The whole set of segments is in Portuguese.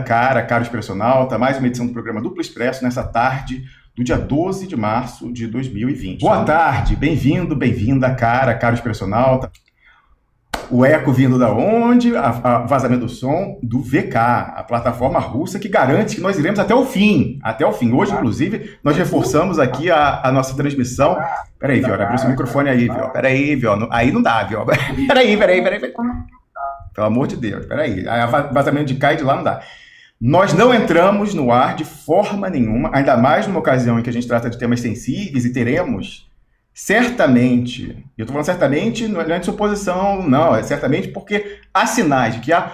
Caro expressionauta, mais uma edição do programa Duplo Expresso nessa tarde do dia 12 de março de 2020. Boa tarde, bem-vindo, bem-vinda, caro expressionauta. O eco vindo da onde? A vazamento do som do VK, a plataforma russa que garante que nós iremos até o fim. Até o fim. Hoje, inclusive, nós reforçamos aqui a nossa transmissão. Peraí, Vió, abre o seu microfone aí, Vió. Peraí, Vió. Aí não dá, Vió. Peraí. Pelo amor de Deus, peraí. Vazamento de cá e de lá não dá. Nós não entramos no ar de forma nenhuma, ainda mais numa ocasião em que a gente trata de temas sensíveis e teremos, certamente, eu estou falando certamente, não é de suposição, não, é certamente porque há sinais de que há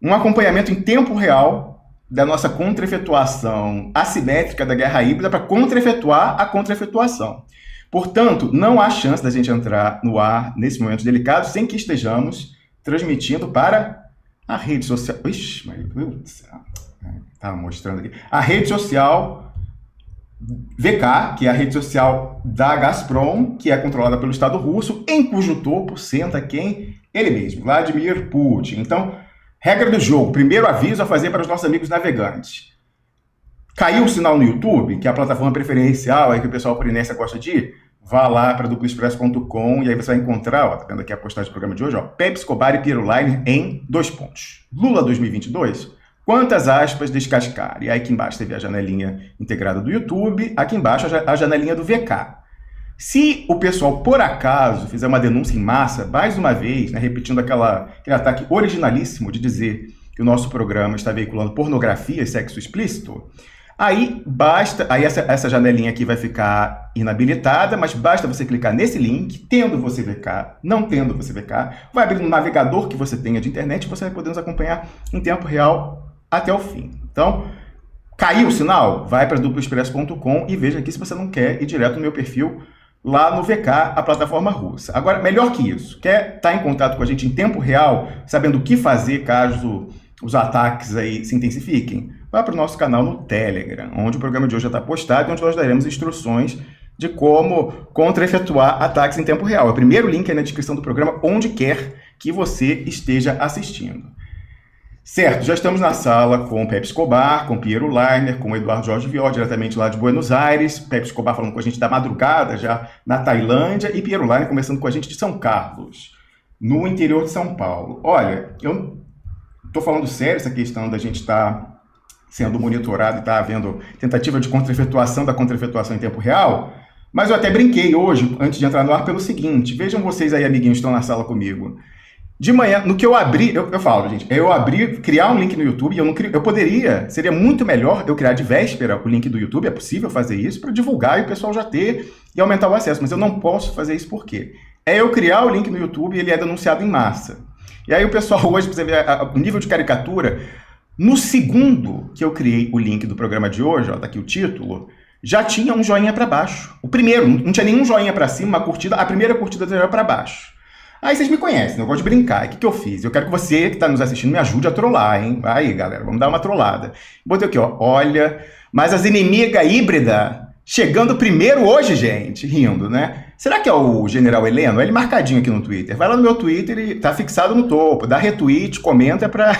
um acompanhamento em tempo real da nossa contra-efetuação assimétrica da guerra híbrida para contra-efetuar a contra-efetuação. Portanto, não há chance da gente entrar no ar nesse momento delicado sem que estejamos transmitindo para a rede social. Ixi, meu Deus do céu. Estava mostrando aqui. A rede social VK, que é a rede social da Gazprom, que é controlada pelo Estado russo, em cujo topo senta quem? Ele mesmo, Vladimir Putin. Então, regra do jogo. Primeiro aviso a fazer para os nossos amigos navegantes. Caiu o sinal no YouTube, que é a plataforma preferencial aí que o pessoal por inércia gosta de ir. Vá lá para duploexpresso.com e aí você vai encontrar, ó, tá vendo aqui a postagem do programa de hoje, ó, Pepe Escobar e Piero Leiner em 2 pontos. Lula 2022, quantas aspas descascar? E aí aqui embaixo teve a janelinha integrada do YouTube, aqui embaixo a janelinha do VK. Se o pessoal, por acaso, fizer uma denúncia em massa, mais uma vez, né, repetindo aquele ataque originalíssimo de dizer que o nosso programa está veiculando pornografia e sexo explícito, aí essa janelinha aqui vai ficar inabilitada, mas basta você clicar nesse link, tendo você VK, não tendo você VK, vai abrir no navegador que você tenha de internet e você vai poder nos acompanhar em tempo real até o fim. Então, caiu o sinal? Vai para duploexpresso.com e veja aqui se você não quer ir direto no meu perfil lá no VK, a plataforma russa. Agora, melhor que isso, quer estar em contato com a gente em tempo real, sabendo o que fazer caso os ataques aí se intensifiquem? Vá para o nosso canal no Telegram, onde o programa de hoje já está postado e onde nós daremos instruções de como contra-efetuar ataques em tempo real. É o primeiro link aí na descrição do programa, onde quer que você esteja assistindo. Certo, já estamos na sala com o Pepe Escobar, com o Piero Leiner, com o Eduardo Jorge Vió, diretamente lá de Buenos Aires. Pepe Escobar falando com a gente da madrugada, já na Tailândia, e Piero Leiner conversando com a gente de São Carlos, no interior de São Paulo. Olha, eu estou falando sério essa questão da gente estar sendo monitorado e está havendo tentativa de contra-efetuação da contra-efetuação em tempo real, mas eu até brinquei hoje, antes de entrar no ar, pelo seguinte, vejam vocês aí, amiguinhos, que estão na sala comigo. De manhã, no que eu abri, eu falo, gente, criar um link no YouTube, eu poderia, seria muito melhor eu criar de véspera o link do YouTube, é possível fazer isso, para divulgar e o pessoal já ter e aumentar o acesso, mas eu não posso fazer isso por quê? É eu criar o link no YouTube e ele é denunciado em massa. E aí o pessoal hoje, pra você ver o nível de caricatura, no segundo que eu criei o link do programa de hoje, ó, tá aqui o título, já tinha um joinha para baixo. O primeiro, não tinha nenhum joinha para cima, uma curtida, a primeira curtida já era para baixo. Aí vocês me conhecem, eu gosto de brincar. O que eu fiz? Eu quero que você que está nos assistindo me ajude a trollar, hein? Aí, galera, vamos dar uma trollada. Botei aqui, ó, olha, mas as inimigas híbridas chegando primeiro hoje, gente, rindo, né? Será que é o General Heleno? Ele marcadinho aqui no Twitter. Vai lá no meu Twitter, ele tá fixado no topo, dá retweet, comenta pra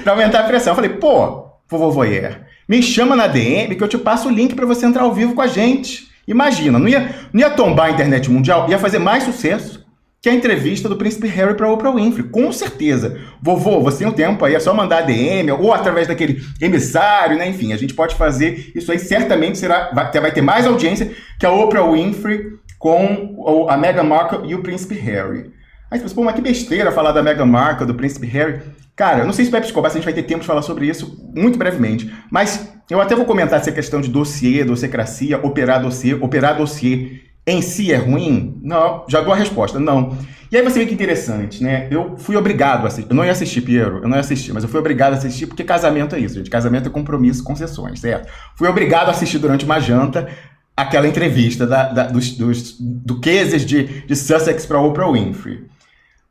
aumentar a pressão. Eu falei, pô, vovô Voyeur, me chama na DM que eu te passo o link pra você entrar ao vivo com a gente. Imagina, não ia tombar a internet mundial, ia fazer mais sucesso que a entrevista do Príncipe Harry para Oprah Winfrey, com certeza. Vovô, você tem um tempo aí, é só mandar DM, ou através daquele emissário, né? Enfim, a gente pode fazer isso aí, certamente vai ter mais audiência que a Oprah Winfrey com a Meghan Markle e o Príncipe Harry. Aí você pensa, pô, mas que besteira falar da Meghan Markle, do Príncipe Harry. Cara, eu não sei se o Pepe Escobar, se a gente vai ter tempo de falar sobre isso muito brevemente, mas eu até vou comentar essa questão de dossiêcracia, operar dossiê em si é ruim? Não, já dou a resposta, não. E aí você vê que interessante, né? Eu fui obrigado a assistir, eu não ia assistir, Piero, eu não ia assistir, mas eu fui obrigado a assistir porque casamento é isso, gente, casamento é compromisso, concessões, certo? Fui obrigado a assistir durante uma janta aquela entrevista dos duqueses de Sussex para Oprah Winfrey.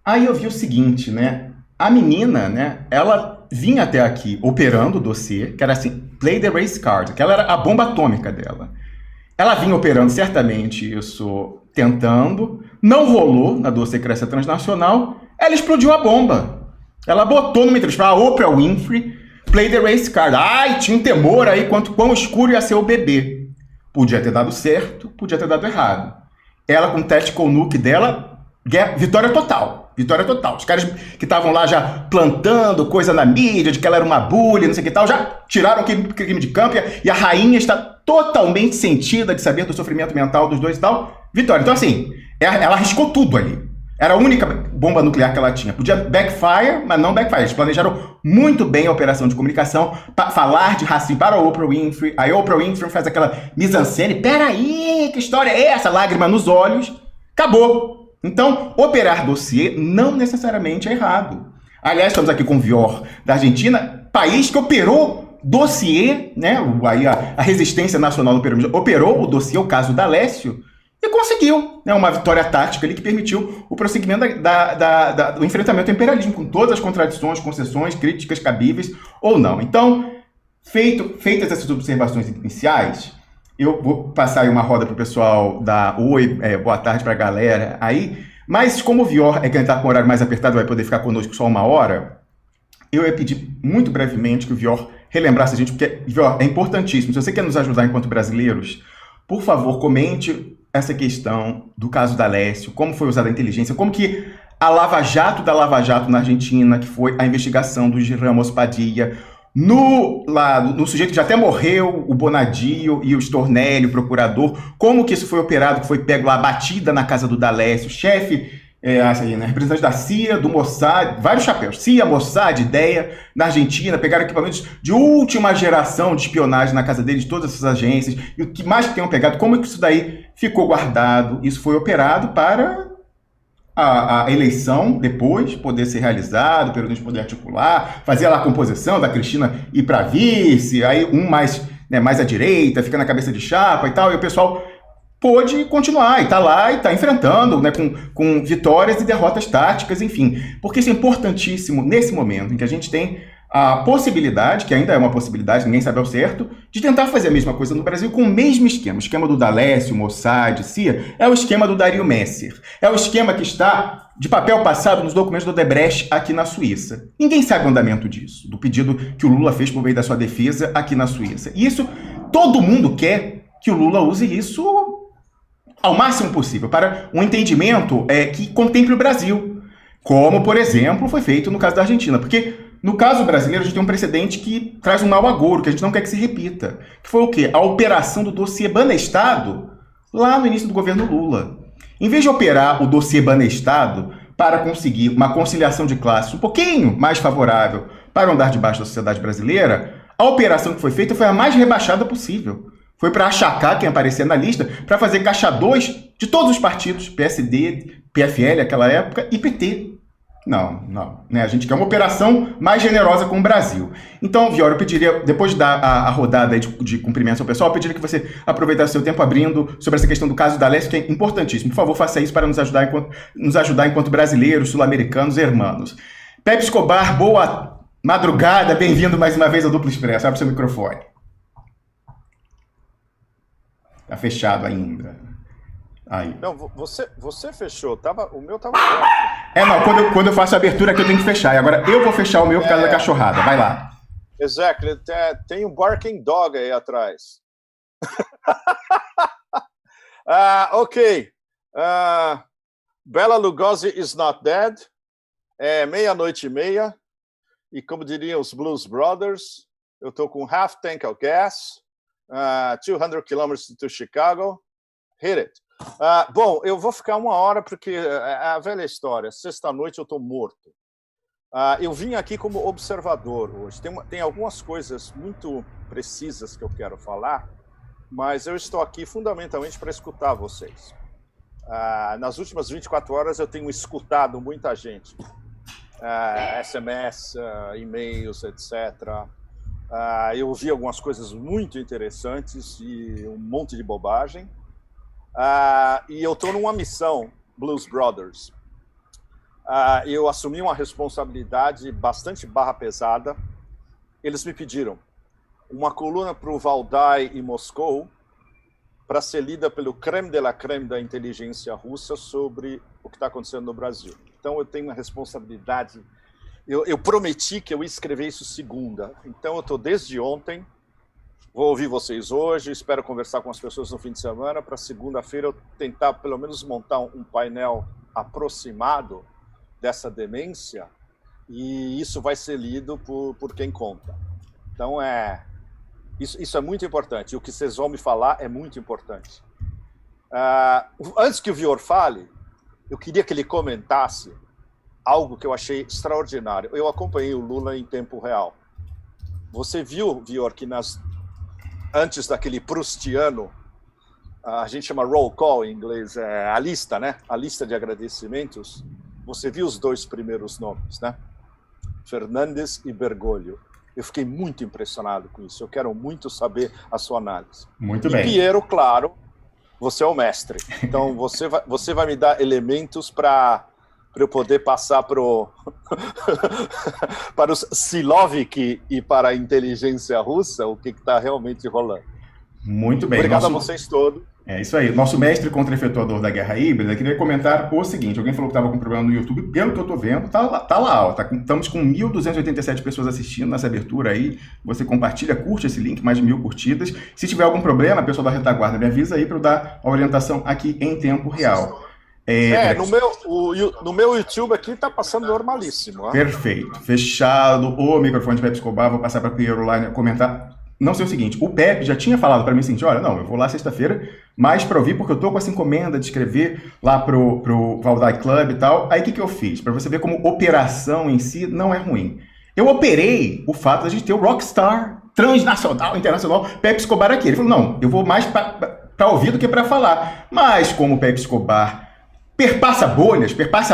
Aí eu vi o seguinte, né? A menina, né, ela vinha até aqui operando o dossiê, que era assim, play the race card, que ela era a bomba atômica dela. Ela vinha operando certamente isso, tentando, não rolou na dossiêcracia transnacional, ela explodiu a bomba. Ela botou numa entrevista, a Oprah Winfrey play the race card. Ai, tinha um temor aí quão escuro ia ser o bebê. Podia ter dado certo, podia ter dado errado. Ela com o tactical nuke dela, vitória total. Vitória total. Os caras que estavam lá já plantando coisa na mídia, de que ela era uma bully, não sei o que tal, já tiraram o crime de campo e a rainha está totalmente sentida de saber do sofrimento mental dos dois e tal. Vitória. Então, assim, ela arriscou tudo ali. Era a única bomba nuclear que ela tinha. Podia backfire, mas não backfire. Eles planejaram muito bem a operação de comunicação, falar de racismo para a Oprah Winfrey. A Oprah Winfrey faz aquela mise-en-scène. Peraí, que história é essa? Lágrima nos olhos. Acabou. Então, operar dossiê não necessariamente é errado. Aliás, estamos aqui com o Vior, da Argentina, país que operou dossiê, né? Aí a Resistência Nacional do Peronismo operou o dossiê, o caso da Lécio, e conseguiu, né, uma vitória tática ali que permitiu o prosseguimento do enfrentamento ao imperialismo, com todas as contradições, concessões, críticas cabíveis ou não. Então, feitas essas observações iniciais, eu vou passar aí uma roda para o pessoal dar oi, boa tarde para a galera aí, mas como o Vior é quem está com o horário mais apertado, vai poder ficar conosco só 1 hora, eu ia pedir muito brevemente que o Vior relembrasse a gente, porque, Vior, é importantíssimo. Se você quer nos ajudar enquanto brasileiros, por favor, comente essa questão do caso da Lécio, como foi usada a inteligência, como que a Lava Jato da Lava Jato na Argentina, que foi a investigação do Ramos Padilla, no sujeito que já até morreu, o Bonadio e o Stornelli, o procurador, como que isso foi operado, que foi pego lá, batida na casa do Dalécio, chefe, representante da CIA, do Mossad, vários chapéus, CIA, Mossad, IDEA, na Argentina, pegaram equipamentos de última geração de espionagem na casa deles, de todas essas agências, e o que mais que tenham pegado, como que isso daí ficou guardado, isso foi operado para a eleição depois poder ser realizada, o peronismo poder articular, fazer lá a composição da Cristina ir para vice, aí um mais à direita, fica na cabeça de chapa e tal, e o pessoal pôde continuar, e tá lá, e tá enfrentando, né, com vitórias e derrotas táticas, enfim. Porque isso é importantíssimo nesse momento em que a gente tem a possibilidade, que ainda é uma possibilidade, ninguém sabe ao certo, de tentar fazer a mesma coisa no Brasil com o mesmo esquema. O esquema do Dalécio, Mossad, CIA, é o esquema do Dario Messer. É o esquema que está de papel passado nos documentos do Odebrecht aqui na Suíça. Ninguém sabe o andamento disso, do pedido que o Lula fez por meio da sua defesa aqui na Suíça. E isso, todo mundo quer que o Lula use isso ao máximo possível, para um entendimento que contemple o Brasil, como, por exemplo, foi feito no caso da Argentina. Porque, no caso brasileiro, a gente tem um precedente que traz um mau agouro, que a gente não quer que se repita. Que foi o quê? A operação do dossiê Banestado, lá no início do governo Lula. Em vez de operar o dossiê Banestado para conseguir uma conciliação de classes um pouquinho mais favorável para o andar debaixo da sociedade brasileira, a operação que foi feita foi a mais rebaixada possível. Foi para achacar quem aparecia na lista, para fazer caixa 2 de todos os partidos, PSD, PFL, naquela época, e PT. Não. Né? A gente quer uma operação mais generosa com o Brasil. Então, Vior, eu pediria, depois de dar a rodada de cumprimentos ao pessoal, eu pediria que você aproveitasse o seu tempo abrindo sobre essa questão do caso da Lécio, que é importantíssimo. Por favor, faça isso para nos ajudar enquanto brasileiros, sul-americanos e hermanos. Pepe Escobar, boa madrugada, bem-vindo mais uma vez ao Duplo Expresso. Abre seu microfone. Tá fechado ainda. Aí. Não, você fechou. O meu tava aberto. Não, quando eu faço a abertura aqui eu tenho que fechar. E agora eu vou fechar o meu por causa da cachorrada. Vai lá. Exactly. Tem um barking dog aí atrás. Ok. Bela Lugosi is not dead. É 00:30. E como diriam os Blues Brothers, eu tô com half tank of gas. 200 kilometers to Chicago. Hit it. Bom, eu vou ficar 1 hora porque é a velha história. Sexta-noite eu estou morto. Eu vim aqui como observador hoje. Tem algumas coisas muito precisas que eu quero falar, mas eu estou aqui fundamentalmente para escutar vocês. Nas últimas 24 horas eu tenho escutado muita gente. SMS, e-mails, etc. Eu ouvi algumas coisas muito interessantes e um monte de bobagem. E eu estou numa missão, Blues Brothers. Eu assumi uma responsabilidade bastante barra pesada. Eles me pediram uma coluna para o Valdai e Moscou para ser lida pelo creme de la creme da inteligência russa sobre o que está acontecendo no Brasil. Então eu tenho uma responsabilidade Eu prometi que eu ia escrever isso segunda, então eu estou desde ontem, vou ouvir vocês hoje, espero conversar com as pessoas no fim de semana, para segunda-feira eu tentar pelo menos montar um painel aproximado dessa demência, e isso vai ser lido por quem conta. Então, isso é muito importante, e o que vocês vão me falar é muito importante. Antes que o Vior fale, eu queria que ele comentasse algo que eu achei extraordinário. Eu acompanhei o Lula em tempo real. Você viu, Vior, que antes daquele proustiano, a gente chama roll call em inglês, a lista, né? A lista de agradecimentos. Você viu os 2 primeiros nomes, né? Fernandes e Bergoglio. Eu fiquei muito impressionado com isso. Eu quero muito saber a sua análise. Muito bem. Piero, claro, você é o mestre. Então, você vai me dar elementos para eu poder passar para os Siloviki e para a inteligência russa o que está realmente rolando. Muito bem. Obrigado a vocês todos. É isso aí. Nosso mestre contra-efetuador da guerra híbrida queria comentar o seguinte: alguém falou que estava com problema no YouTube. Pelo que eu estou vendo, tá lá. Ó, estamos com 1.287 pessoas assistindo nessa abertura aí. Você compartilha, curte esse link, mais de 1.000 curtidas. Se tiver algum problema, a pessoa da retaguarda me avisa aí para eu dar a orientação aqui em tempo real. No meu YouTube aqui tá passando normalíssimo. Perfeito. Fechado o microfone de Pepe Escobar. Vou passar para o Piero lá comentar. Não sei o seguinte, o Pepe já tinha falado para mim assim, olha, não, eu vou lá sexta-feira, mais para ouvir, porque eu tô com essa encomenda de escrever lá pro Valdai Club e tal. Aí o que eu fiz? Para você ver como operação em si não é ruim. Eu operei o fato de a gente ter o rockstar transnacional, internacional, Pepe Escobar aqui. Ele falou, não, eu vou mais para ouvir do que para falar. Mas como o Pepe Escobar perpassa a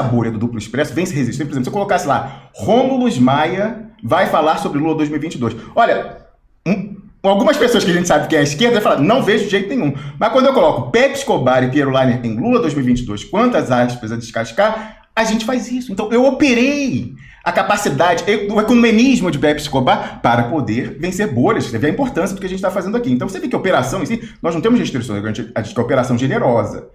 bolha do Duplo Expresso, vem se resistir. Por exemplo, se eu colocasse lá, Rômulo Maia vai falar sobre Lula 2022. Olha, algumas pessoas que a gente sabe que é a esquerda vai falar, não vejo de jeito nenhum. Mas quando eu coloco Pepe Escobar e Piero Leiner em Lula 2022, quantas aspas a descascar, a gente faz isso. Então eu operei a capacidade, o ecumenismo de Pepe Escobar para poder vencer bolhas. Você vê a importância do que a gente está fazendo aqui. Então você vê que a operação em si, nós não temos restrições, a gente quer operação generosa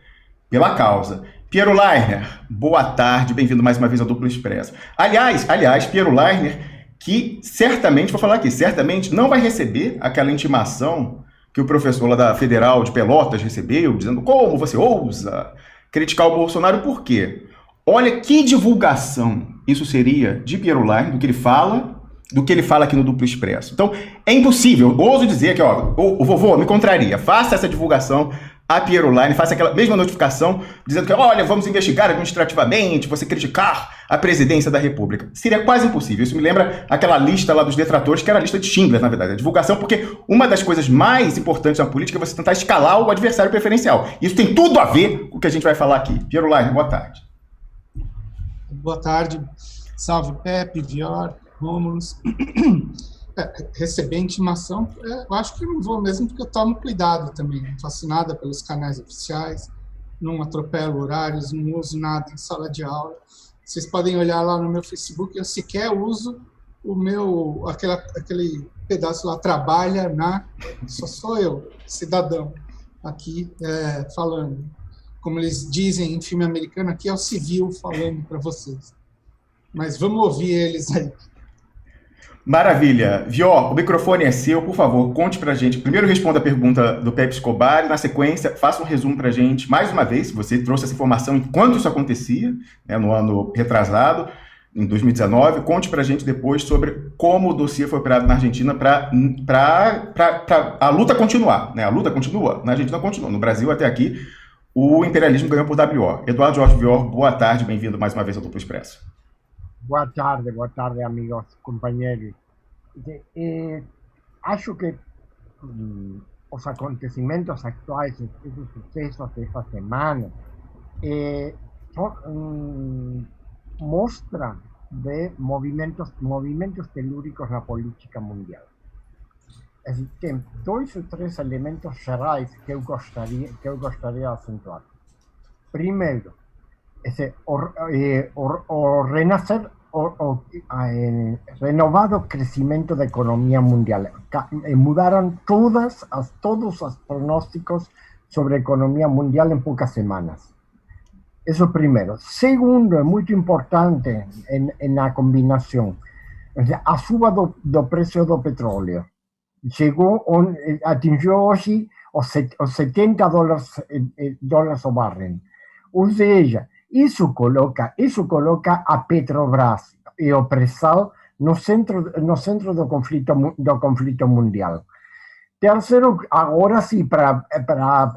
pela causa. Piero Leiner, boa tarde, bem-vindo mais uma vez ao Duplo Expresso. Aliás, Piero Leiner, que certamente, vou falar aqui, certamente não vai receber aquela intimação que o professor lá da Federal de Pelotas recebeu, dizendo como você ousa criticar o Bolsonaro, por quê? Olha que divulgação isso seria de Piero Leiner, do que ele fala aqui no Duplo Expresso. Então, é impossível, eu ouso dizer que, o vovô me contraria, faça essa divulgação a Piero Leiner, faça aquela mesma notificação dizendo que, olha, vamos investigar administrativamente, você criticar a presidência da República. Seria quase impossível. Isso me lembra aquela lista lá dos detratores, que era a lista de Schindler, na verdade, a divulgação, porque uma das coisas mais importantes na política é você tentar escalar o adversário preferencial. Isso tem tudo a ver com o que a gente vai falar aqui. Piero Leiner, boa tarde. Boa tarde. Salve, Pepe, Vior, Rômulus. Receber intimação, eu acho que não vou mesmo, porque eu tomo cuidado também. Fascinada pelos canais oficiais, não atropelo horários, não uso nada em sala de aula. Vocês podem olhar lá no meu Facebook, eu sequer uso aquele pedaço lá, trabalha na... Só sou eu, cidadão, aqui falando. Como eles dizem em filme americano, aqui é o civil falando para vocês. Mas vamos ouvir eles aí. Maravilha. Vior, o microfone é seu, por favor, conte pra gente. Primeiro responda a pergunta do Pepe Escobar e, na sequência, faça um resumo pra gente, mais uma vez, você trouxe essa informação enquanto isso acontecia, né, no ano retrasado, em 2019, conte pra gente depois sobre como o dossiê foi operado na Argentina para a luta continuar, né? A luta continua, na Argentina continua, no Brasil até aqui, o imperialismo ganhou por WO. Eduardo Jorge Vior, boa tarde, bem-vindo mais uma vez ao Duplo Expresso. Boa tarde, amigos, companheiros. Acho que os acontecimentos actuais, esses sucessos desta semana, mostram de movimentos telúricos na política mundial. Tem 2 ou 3 elementos gerais que eu gostaria de acentuar. Primeiro, renovado crecimiento da economía mundial. Mudaron todos los pronósticos sobre a economía mundial en pocas semanas. Eso primero. Segundo, es muy importante en la combinación, a suba do precio do petróleo. Atingiu hoje os $70 o barril. Ou seja, isso coloca a Petrobras e o pré-sal no centro do conflito mundial. Terceiro, agora sim, para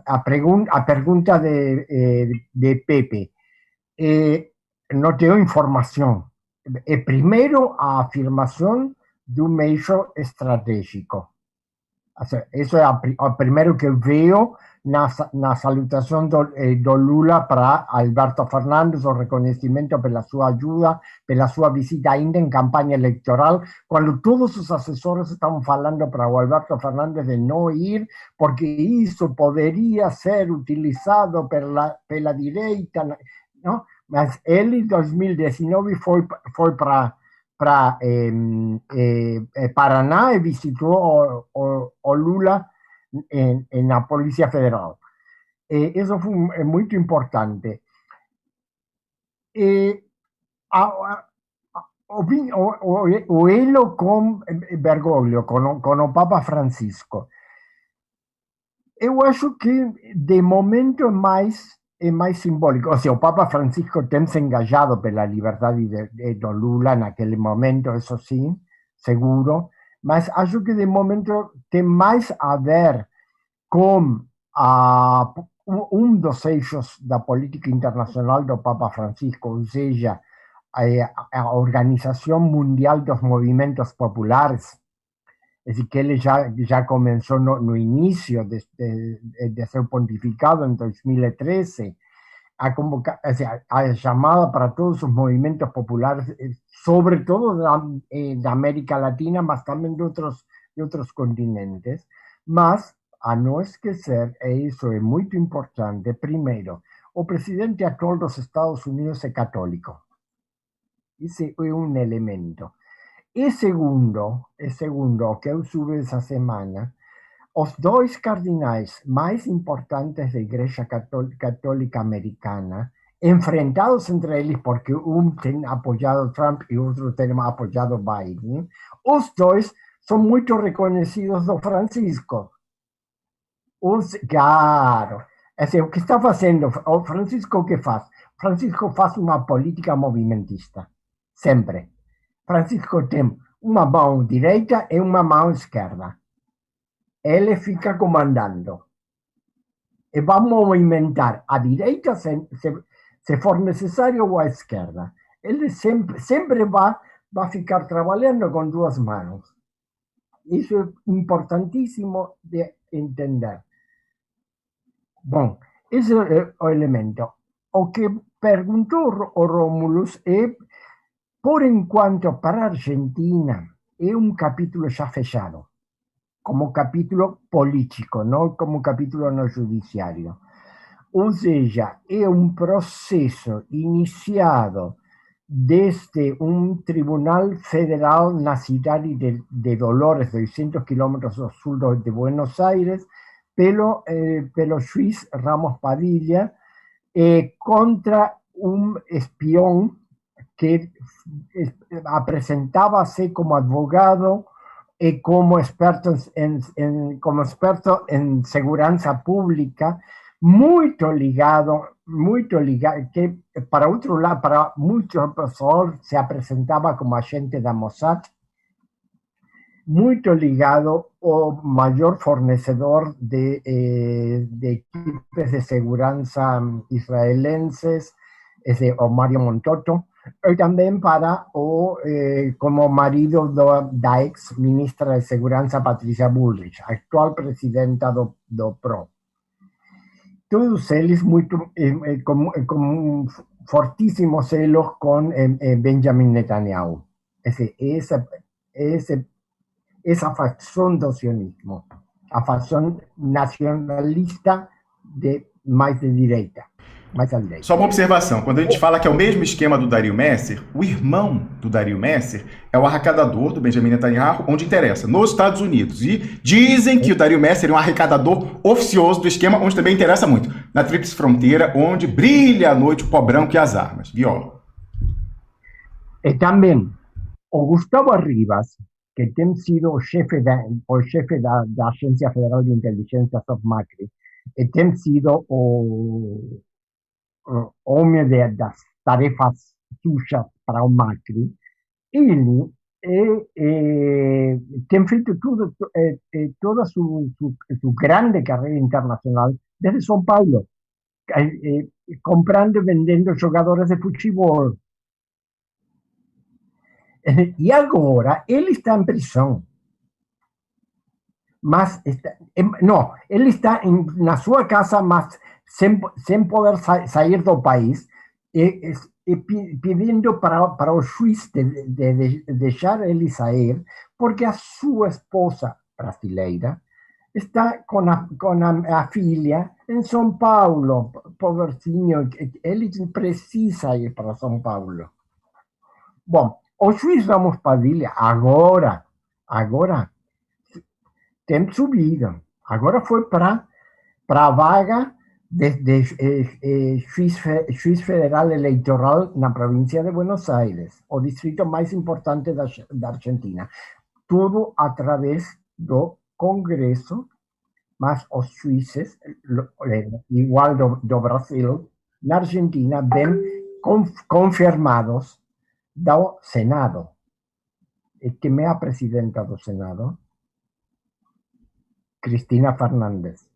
a pergunta de Pepe, não tenho informação. Primeiro, a afirmação do meio estratégico. Isso é o primeiro que eu vejo na salutação do Lula para Alberto Fernandes, o reconhecimento pela sua ajuda, pela sua visita ainda em campanha eleitoral, quando todos os assessores estavam falando para o Alberto Fernandes de não ir, porque isso poderia ser utilizado pela direita, não? Mas ele, em 2019, foi para Paraná e visitou o Lula na Polícia Federal. Isso foi muito importante. O elo com Bergoglio, com o Papa Francisco, eu acho que, de momento, é mais simbólico. Ou seja, o Papa Francisco tem se engajado pela liberdade do Lula naquele momento, isso sim, seguro, mas acho que de momento tem mais a ver com dos eixos da política internacional do Papa Francisco, ou seja, a Organização Mundial dos Movimentos Populares, é decir, que ele já começou no início de seu pontificado, em 2013, a chamada para todos os movimentos populares, sobretudo da América Latina, mas também de outros continentes. Mas, a não esquecer, e isso é muito importante, primeiro, o presidente atual dos Estados Unidos é católico. Esse é um elemento. E segundo, o que eu soube essa semana, os dois cardinais mais importantes da Igreja Católica Americana, enfrentados entre eles, porque um tem apoiado Trump e outro tem apoiado Biden, os dois são muito reconhecidos do Francisco. Claro, o que está fazendo, o Francisco, o que faz? Francisco faz uma política movimentista, sempre. Francisco tem uma mão direita e uma mão esquerda. Ele fica comandando. E vai movimentar a direita se for necessário ou a esquerda. Ele sempre vai ficar trabalhando com duas mãos. Isso é importantíssimo de entender. Bom, esse é o elemento. O que perguntou o Romulus é, por enquanto, para a Argentina, é um capítulo já fechado, como capítulo político, não como capítulo no judiciário. Ou seja, é um processo iniciado desde um tribunal federal na cidade de Dolores, 200 quilômetros ao sul de Buenos Aires, pelo juiz Ramos Padilla, contra um espião que apresentava-se como advogado e como experto em segurança pública, muito ligado, que para outro lado, para muitas pessoas se apresentava como agente da Mossad, muito ligado ao maior fornecedor de equipes de segurança israelenses, o Mario Montoto, e também como marido da ex-ministra de Segurança Patrícia Bullrich, atual presidenta do PRO. Todos eles com fortíssimos elos com Benjamin Netanyahu. Essa facção do sionismo, a facção nacionalista mais de direita. mais além. Só uma observação, quando a gente fala que é o mesmo esquema do Dario Messer, o irmão do Dario Messer é o arrecadador do Benjamin Netanyahu, onde interessa, nos Estados Unidos. E dizem que o Dario Messer é um arrecadador oficioso do esquema, onde também interessa muito, na Tríplice Fronteira, onde brilha à noite o pó branco e as armas. Viu? E também o Gustavo Rivas, que tem sido o chefe da Agência Federal de Inteligência sobre Macri, e tem sido o homem das tarefas sujas para o Macri, ele tem feito toda sua grande carreira internacional desde São Paulo, comprando e vendendo jogadores de futebol. E agora ele está em prisão. Mas não, ele está na sua casa, mas sem poder sair do país, pedindo para o juiz de deixar ele sair, porque a sua esposa brasileira está com a filha em São Paulo, pobrezinho, ele precisa ir para São Paulo. Bom, o juiz Ramos Padilha agora tem subido. Agora foi para a vaga de juiz federal eleitoral na província de Buenos Aires, o distrito mais importante da Argentina. Tudo através do Congresso, mas os juízes, igual do Brasil, na Argentina, vêm confirmados do Senado. E quem é a presidenta do Senado? Cristina Fernández.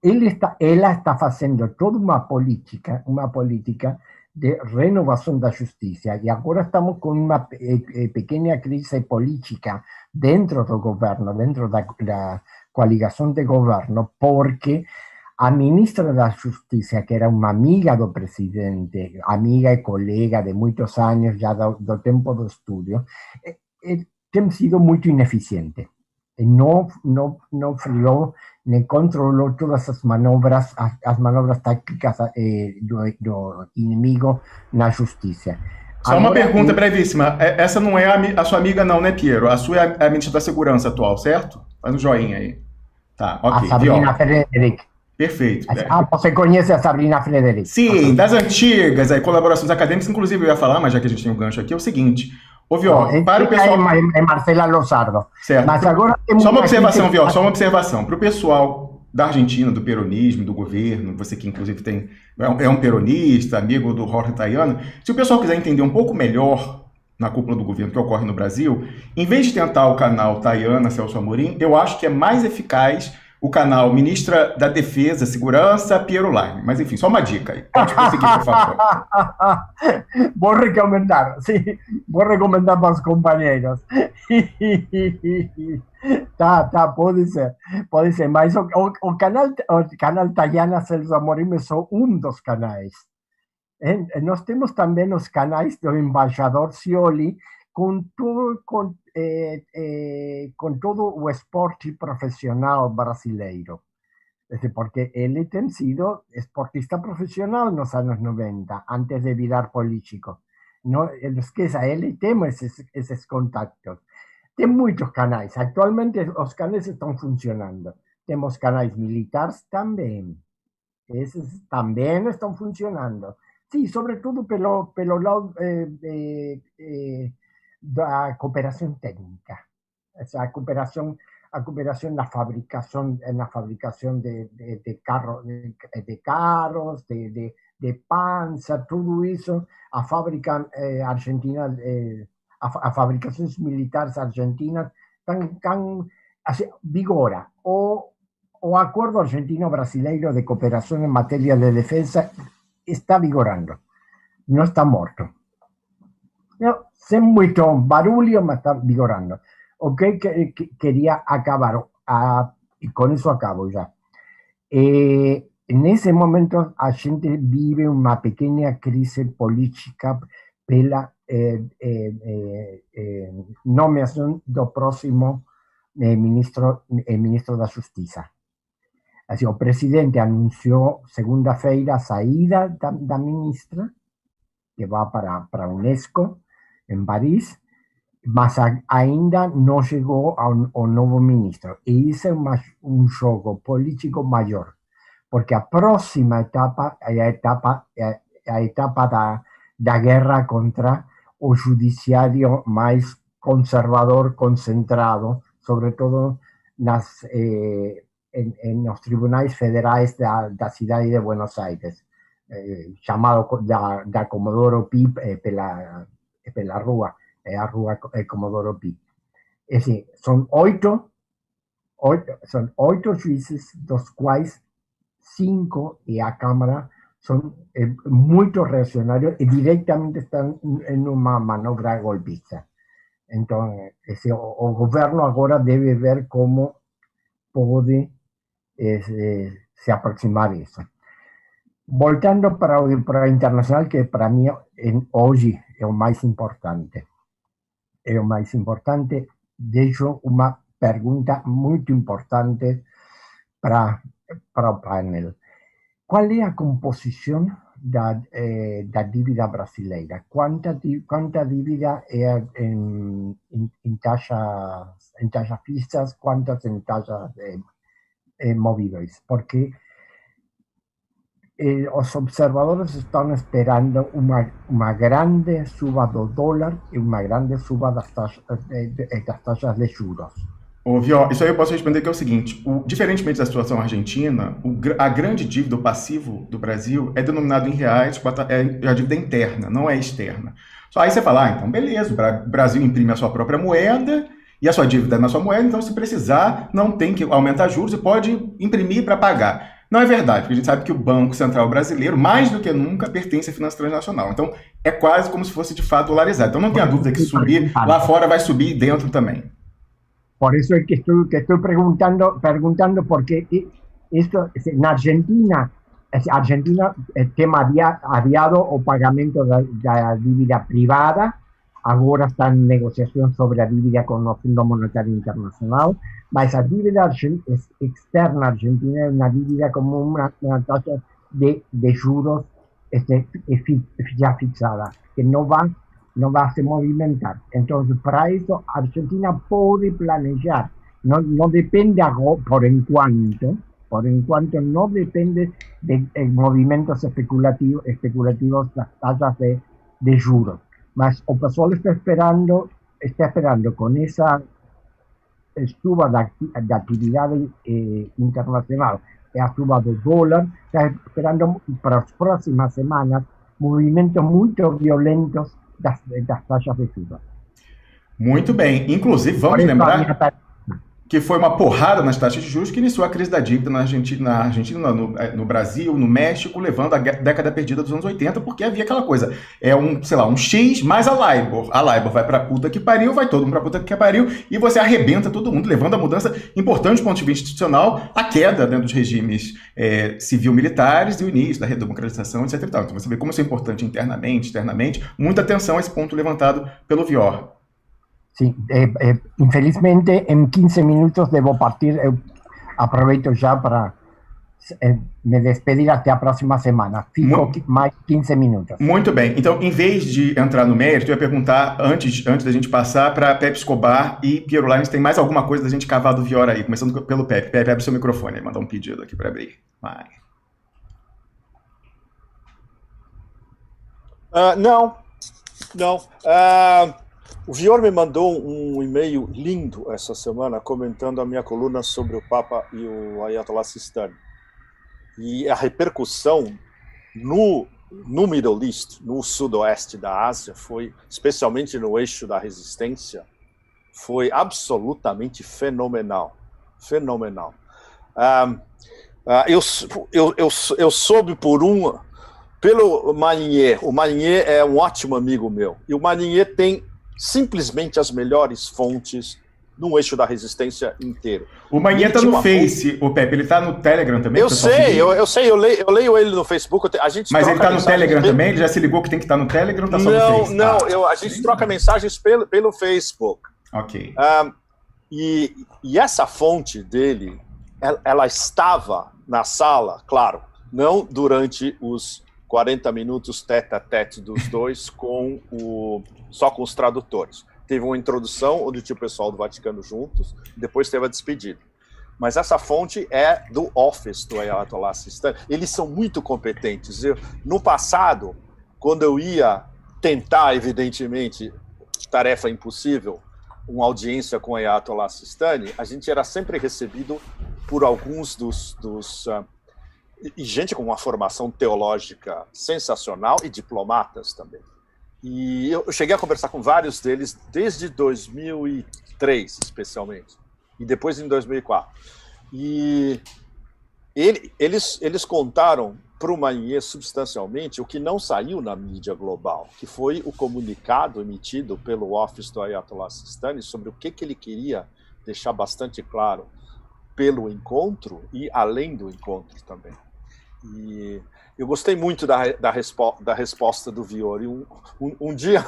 Ela está fazendo toda uma política de renovação da justiça. E agora estamos com uma pequena crise política dentro do governo, dentro da coligação de governo, porque a ministra da Justiça, que era uma amiga do presidente, amiga e colega de muitos anos, já do tempo do estudo, tem sido muito ineficiente. Não freou nem controlou todas as manobras táticas do inimigo na justiça. Só uma pergunta brevíssima. Essa não é a sua amiga não, né, Piero? A sua é a ministra da Segurança atual, certo? Faz um joinha aí. Tá, ok. A Sabrina Frederic. Perfeito. Você conhece a Sabrina Frederic? Sim, das antigas, colaborações acadêmicas, inclusive eu ia falar, mas já que a gente tem um gancho aqui, é o seguinte... Ô, Vior, para o pessoal... É Marcela Lozardo. Certo. Mas agora só uma observação, Vior, só uma observação. Para o pessoal da Argentina, do peronismo, do governo, você que inclusive é um peronista, amigo do Jorge Tayana, se o pessoal quiser entender um pouco melhor na cúpula do governo que ocorre no Brasil, em vez de tentar o canal Tayana Celso Amorim, eu acho que é mais eficaz o canal Ministra da Defesa, Segurança, Piero Laime. Mas enfim, só uma dica aí. Pode prosseguir, por favor. Vou recomendar, sim. Vou recomendar para os companheiros. Tá, pode ser. Mas o canal Tayana Celso Amorim é só um dos canais. Nós temos também os canais do embaixador Scioli, com todo o esporte profissional brasileiro. Porque ele tem sido esportista profissional nos anos 90, antes de virar político. Não esqueça, ele tem esses contatos. Tem muitos canais. Atualmente os canais estão funcionando. Temos canais militares também. Esses também estão funcionando. Sim, sobretudo pelo lado da cooperação técnica, a cooperação na fabricação de carros, de pança, tudo isso, a fábrica argentina, a fabricações militares argentinas assim, vigora. O acordo argentino-brasileiro de cooperação em matéria de defesa está vigorando, não está morto. Sem muito barulho, mas está vigorando. O que queria acabar, e com isso acabo já. Nesse momento, a gente vive uma pequena crise política pela nomeação do próximo ministro da Justiça. Assim, o presidente anunciou segunda-feira a saída da ministra, que vai para a Unesco, em Paris, mas ainda não chegou ao novo ministro. E isso é um jogo político maior, porque a próxima etapa é a etapa da guerra contra o judiciário mais conservador, concentrado, sobretudo nos tribunais federais da cidade de Buenos Aires, chamado da Comodoro Pi pela rua, a rua Comodoro Pi. É assim, são oito juízes, dos quais 5 e a Câmara são muito reacionários e diretamente estão em uma manobra golpista. Então, o governo agora deve ver como pode se aproximar disso. Voltando para o internacional, que para mim hoje é o mais importante. Deixo uma pergunta muito importante para o painel. Qual é a composição da dívida brasileira? Quanta dívida é em taxas fixas, quantas em taxas móveis? Porque os observadores estão esperando uma grande suba do dólar e uma grande suba das taxas de juros. Ô, Vior, isso aí eu posso responder que é o seguinte, diferentemente da situação argentina, a grande dívida, o passivo do Brasil é denominado em reais, é a dívida interna, não é externa. Só aí você fala, então beleza, o Brasil imprime a sua própria moeda e a sua dívida é na sua moeda, então se precisar não tem que aumentar juros e pode imprimir para pagar. Não é verdade, porque a gente sabe que o Banco Central brasileiro, mais do que nunca, pertence à finança transnacional. Então, é quase como se fosse de fato dolarizado. Então não tenha dúvida que subir lá fora vai subir dentro também. Por eso es que estoy preguntando porque esto en Argentina tema adiado o pagamento da dívida privada, agora está en negociación sobre la dívida con el Fondo Monetario Internacional, mas a dívida externa argentina es una dívida como una tasa de juros ya fixada, que no va a se movimentar. Entonces, para eso, Argentina puede planear. No depende, por enquanto no depende de movimientos especulativos las tasas de juros. Mas o pessoal está esperando con esa suba de actividad internacional e a suba do dólar, está esperando para las próximas semanas movimientos muy violentos das taxas de juros. Muito bem. Inclusive, vamos lembrar que foi uma porrada nas taxas de juros que iniciou a crise da dívida na Argentina, no Brasil, no México, levando a década perdida dos anos 80, porque havia aquela coisa, um X mais a Libor. A Libor vai pra puta que pariu, vai todo mundo pra puta que pariu, e você arrebenta todo mundo, levando a mudança importante do ponto de vista institucional, a queda dentro dos regimes civil-militares e o início da redemocratização, etc. Então você vê como isso é importante internamente, externamente. Muita atenção a esse ponto levantado pelo Vior. Sí, infelizmente en 15 minutos debo partir. Aproveito já para me despedir até a próxima semana. Fico mais 15 minutos. Muito bem. Então, em vez de entrar no mérito, eu ia perguntar, antes da gente passar, para Pepe Escobar e Piero Lanes, tem mais alguma coisa da gente cavar do Vior aí? Começando pelo Pepe. Pepe, abre seu microfone, mandar um pedido aqui para abrir. Vai. Não. O Vior me mandou um e-mail lindo essa semana comentando a minha coluna sobre o Papa e o Ayatollah Sistani. E a repercussão no Middle East, no sudoeste da Ásia, foi, especialmente no eixo da resistência, foi absolutamente fenomenal. Fenomenal. Eu soube pelo Magnier. O Magnier é um ótimo amigo meu. E o Magnier tem simplesmente as melhores fontes no eixo da resistência inteiro. O Magnier está no Face, o Pepe, ele está no Telegram também? Eu sei, eu leio ele no Facebook. Mas ele está no Telegram também? Ele já se ligou que tem que estar no Telegram ou está só no Face? Não, a gente troca mensagens pelo Facebook. Ok. E essa fonte dele, ela estava na sala, claro, não durante os 40 minutos tete-a-tete dos dois só com os tradutores. Teve uma introdução onde tinha o pessoal do Vaticano juntos, depois teve a despedida. Mas essa fonte é do Office do Ayatollah Sistani. Eles são muito competentes. No passado, quando eu ia tentar, evidentemente, tarefa impossível, uma audiência com o Ayatollah Sistani, a gente era sempre recebido por alguns e gente com uma formação teológica sensacional e diplomatas também. E eu cheguei a conversar com vários deles desde 2003, especialmente, e depois em 2004. E eles contaram para o Magnier substancialmente o que não saiu na mídia global, que foi o comunicado emitido pelo Office do Ayatollah Sistani sobre o que ele queria deixar bastante claro pelo encontro e além do encontro também. E eu gostei muito da resposta do Viore. Um dia,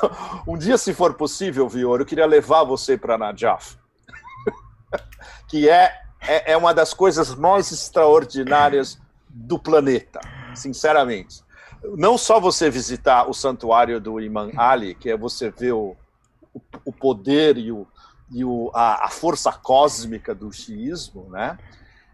se for possível, Viore, eu queria levar você para Najaf, que é uma das coisas mais extraordinárias do planeta, sinceramente. Não só você visitar o santuário do Imam Ali, que é você ver o poder e a força cósmica do xiismo, né?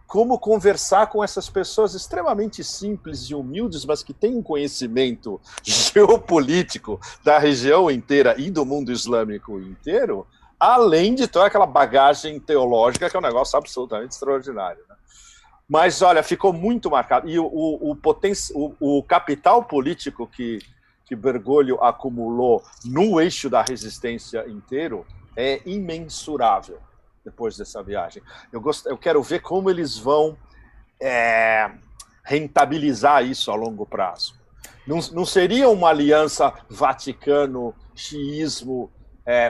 Como conversar com essas pessoas extremamente simples e humildes, mas que têm um conhecimento geopolítico da região inteira e do mundo islâmico inteiro, além de toda aquela bagagem teológica, que é um negócio absolutamente extraordinário, né? Mas, olha, ficou muito marcado. E o capital político que Bergoglio acumulou no eixo da resistência inteiro é imensurável depois dessa viagem. Eu quero ver como eles vão rentabilizar isso a longo prazo. Não seria uma aliança Vaticano-xiismo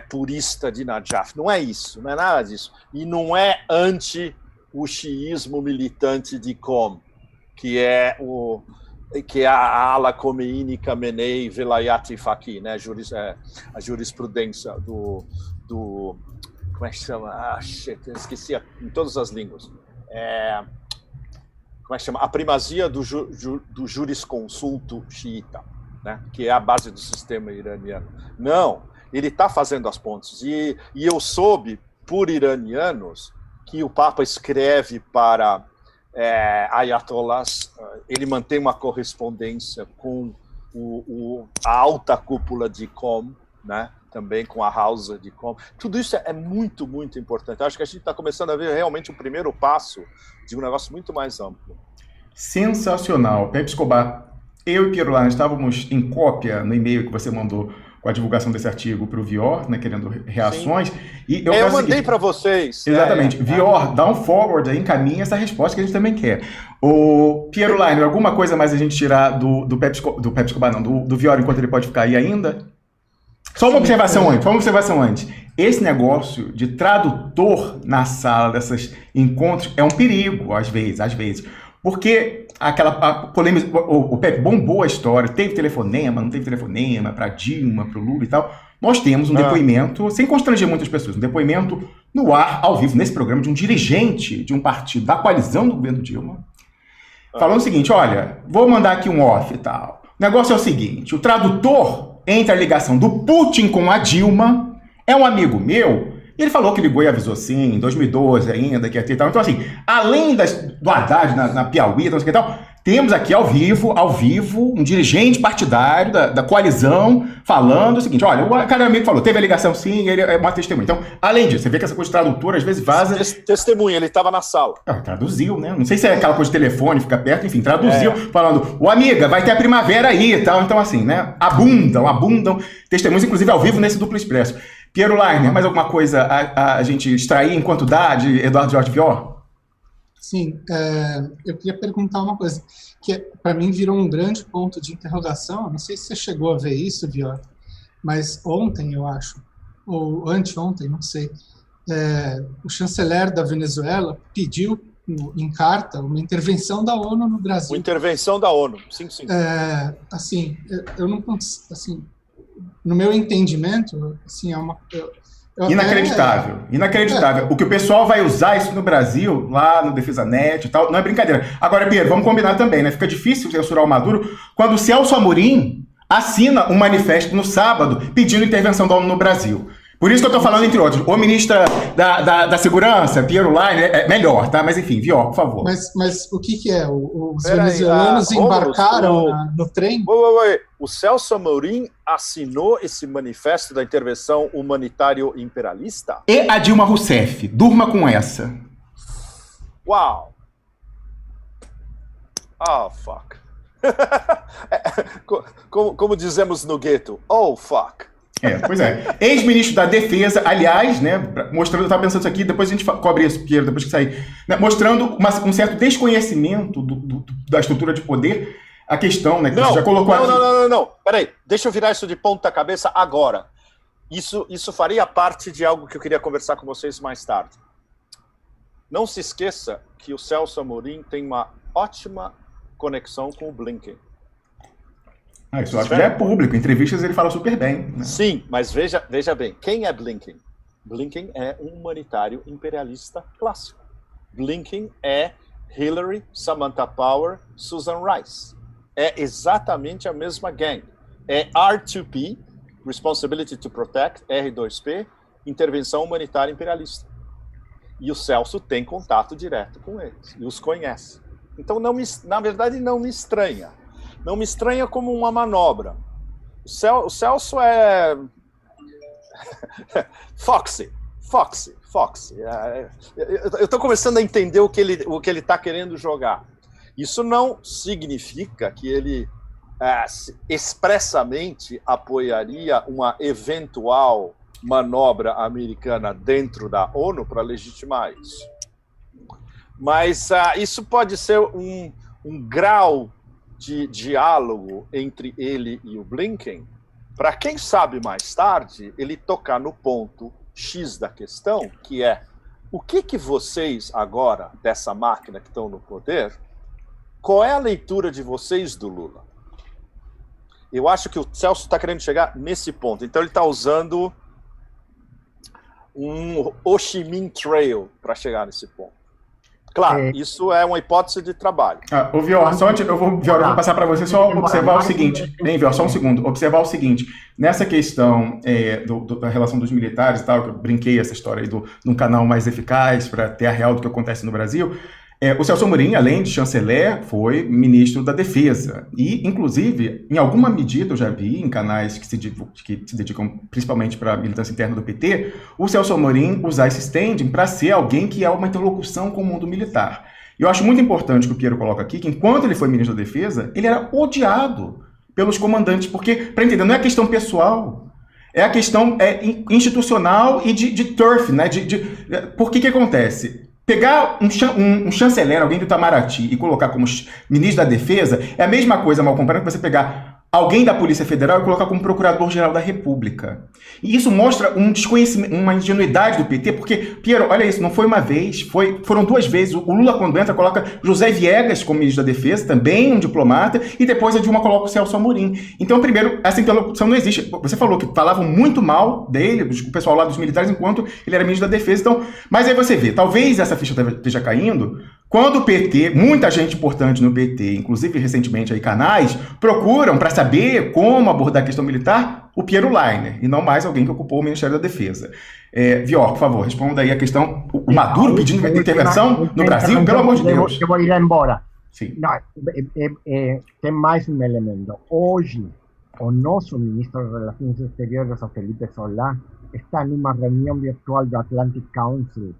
purista de Najaf. Não é isso, não é nada disso. E não é anti o xiismo militante de Qom, que é a ala Khomeini, Khamenei, Velayat Faqih, né? A jurisprudência do como é que chama? Eu esqueci em todas as línguas. Como é que chama? A primazia do jurisconsulto xiita, né? Que é a base do sistema iraniano. Não, ele está fazendo as pontes. E eu soube, por iranianos, que o Papa escreve para ayatollahs, ele mantém uma correspondência com a alta cúpula de Qom, né? Também com a House de Qom. Tudo isso é muito, muito importante. Acho que a gente está começando a ver realmente o primeiro passo de um negócio muito mais amplo. Sensacional. Pepe Escobar, eu e Piero Laine estávamos em cópia no e-mail que você mandou com a divulgação desse artigo para o Vior, né, querendo reações. E eu mandei para vocês. Exatamente. Vior, dá um forward aí, encaminha essa resposta que a gente também quer. O Piero Laine, alguma coisa mais a gente tirar do Pepe Escobar, não, do Vior, enquanto ele pode ficar aí ainda? Só uma observação antes. Esse negócio de tradutor na sala desses encontros é um perigo, às vezes. Porque aquela polêmica, o Pepe bombou a história, teve telefonema, não teve telefonema, para Dilma, para o Lula e tal. Nós temos um depoimento, sem constranger muitas pessoas, um depoimento no ar, ao vivo, nesse programa, de um dirigente de um partido da coalizão do governo Dilma, falando o seguinte: olha, vou mandar aqui um off e tal. O negócio é o seguinte, o tradutor entre a ligação do Putin com a Dilma é um amigo meu, e ele falou que ligou e avisou sim, em 2012 ainda, que ia ter e tal. Então, assim, além do Haddad na Piauí, não sei o que e tal, temos aqui ao vivo, um dirigente partidário da coalizão falando o seguinte: olha, o cara amigo falou, teve a ligação sim, ele é uma testemunha. Então, além disso, você vê que essa coisa de tradutor às vezes vaza... Testemunha, ele estava na sala. Traduziu, né? Não sei se é aquela coisa de telefone, fica perto, enfim, traduziu, falando, ô amiga, vai ter a primavera aí e tal. Então, assim, né? Abundam testemunhas, inclusive ao vivo nesse Duplo Expresso. Piero Laine, mais alguma coisa a gente extrair enquanto dá de Eduardo Jorge Vior? Sim, eu queria perguntar uma coisa, que para mim virou um grande ponto de interrogação. Não sei se você chegou a ver isso, Vior, mas ontem, eu acho, ou anteontem, não sei, o chanceler da Venezuela pediu em carta uma intervenção da ONU no Brasil. Uma intervenção da ONU, sim. Assim, eu não, assim, no meu entendimento, assim, Inacreditável, inacreditável. O que o pessoal vai usar isso no Brasil, lá no Defesa Net e tal, não é brincadeira. Agora, Pierre, vamos combinar também, né? Fica difícil censurar o Maduro quando o Celso Amorim assina um manifesto no sábado pedindo intervenção da ONU no Brasil. Por isso que eu estou falando, entre outros, o ministro da Segurança, Piero Line, é melhor, tá? Mas enfim, Vior, por favor. Mas o que é? Os venezuelanos embarcaram no trem? O Celso Amorim assinou esse manifesto da intervenção humanitário imperialista? E a Dilma Rousseff, durma com essa. Uau! Oh, fuck. como dizemos no gueto, oh, fuck. Pois é. Ex-ministro da Defesa, aliás, né, mostrando, eu estava pensando isso aqui, depois a gente cobre isso, Pierre, depois que sair, né, mostrando um certo desconhecimento da estrutura de poder, a questão, né, que você já colocou aqui. Não. Peraí, deixa eu virar isso de ponta cabeça agora. Isso faria parte de algo que eu queria conversar com vocês mais tarde. Não se esqueça que o Celso Amorim tem uma ótima conexão com o Blinken. Isso acho que já é público. Em entrevistas ele fala super bem. Né? Sim, mas veja bem. Quem é Blinken? Blinken é um humanitário imperialista clássico. Blinken é Hillary, Samantha Power, Susan Rice. É exatamente a mesma gang. É R2P, Responsibility to Protect, R2P, Intervenção Humanitária Imperialista. E o Celso tem contato direto com eles e os conhece. Então, na verdade, não me estranha. Não me estranha como uma manobra. O Celso é... Foxy. Eu estou começando a entender o que ele está querendo jogar. Isso não significa que ele expressamente apoiaria uma eventual manobra americana dentro da ONU para legitimar isso. Mas isso pode ser um grau de diálogo entre ele e o Blinken, para quem sabe mais tarde ele tocar no ponto X da questão, que é o que vocês agora, dessa máquina que estão no poder, qual é a leitura de vocês do Lula? Eu acho que o Celso está querendo chegar nesse ponto, então ele está usando um Ho Chi Minh Trail para chegar nesse ponto. Claro, isso é uma hipótese de trabalho. Ô, Vior, só antes, eu vou passar para você só observar o seguinte. Vior, só um segundo. Observar o seguinte. Nessa questão da relação dos militares e tal, que eu brinquei essa história aí de um canal mais eficaz para ter a real do que acontece no Brasil, o Celso Amorim, além de chanceler, foi ministro da Defesa. E, inclusive, em alguma medida, eu já vi em canais que se dedicam principalmente para a militância interna do PT, o Celso Amorim usar esse standing para ser alguém que é uma interlocução com o mundo militar. E eu acho muito importante que o Piero coloca aqui, que enquanto ele foi ministro da Defesa, ele era odiado pelos comandantes, porque, para entender, não é questão pessoal, é a questão institucional e de turf, né? Por que acontece? Pegar um chanceler, alguém do Itamaraty, e colocar como ministro da Defesa é a mesma coisa, mal comparando, que você pegar alguém da Polícia Federal e colocar como Procurador-Geral da República. E isso mostra um desconhecimento, uma ingenuidade do PT, porque, Piero, olha isso, não foi uma vez, foram duas vezes. O Lula, quando entra, coloca José Viegas como ministro da Defesa, também um diplomata, e depois a Dilma coloca o Celso Amorim. Então, primeiro, essa interlocução não existe. Você falou que falavam muito mal dele, o pessoal lá dos militares, enquanto ele era ministro da Defesa. Então, mas aí você vê, talvez essa ficha esteja caindo, quando o PT, muita gente importante no PT, inclusive recentemente aí canais, procuram para saber como abordar a questão militar o Piero Leiner, e não mais alguém que ocupou o Ministério da Defesa. Vior, por favor, responda aí a questão. O Maduro pedindo intervenção no Brasil, pelo amor de Deus. Eu vou ir embora. Sim. Não, tem mais um elemento. Hoje, o nosso ministro de Relações Exteriores, o Felipe Solá, está numa reunião virtual do Atlantic Council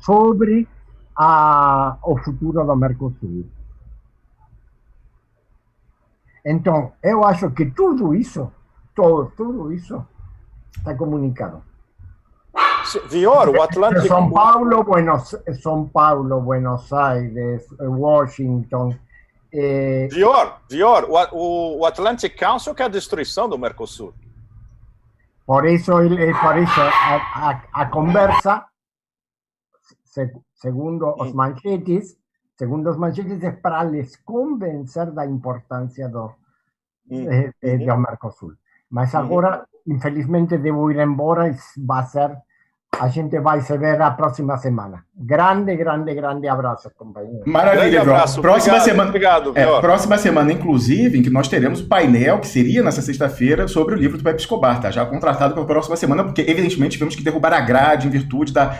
sobre o futuro do Mercosul. Então, eu acho que tudo isso está comunicado. Vior, o Atlântico... São Paulo, Buenos Aires, Washington... Vior, o Atlantic Council quer a destruição do Mercosul. Por isso a conversa, segundo os manchetes, é para les convencer da importância do Mercosul. Mas agora, infelizmente, devo ir embora e a gente vai se ver a próxima semana. Grande abraço, companheiro. Maravilha, abraço. Próxima Obrigado, semana. Obrigado, próxima semana, inclusive, em que nós teremos o painel, que seria nessa sexta-feira, sobre o livro do Pepe Escobar, tá? Já contratado para a próxima semana, porque, evidentemente, tivemos que derrubar a grade em virtude da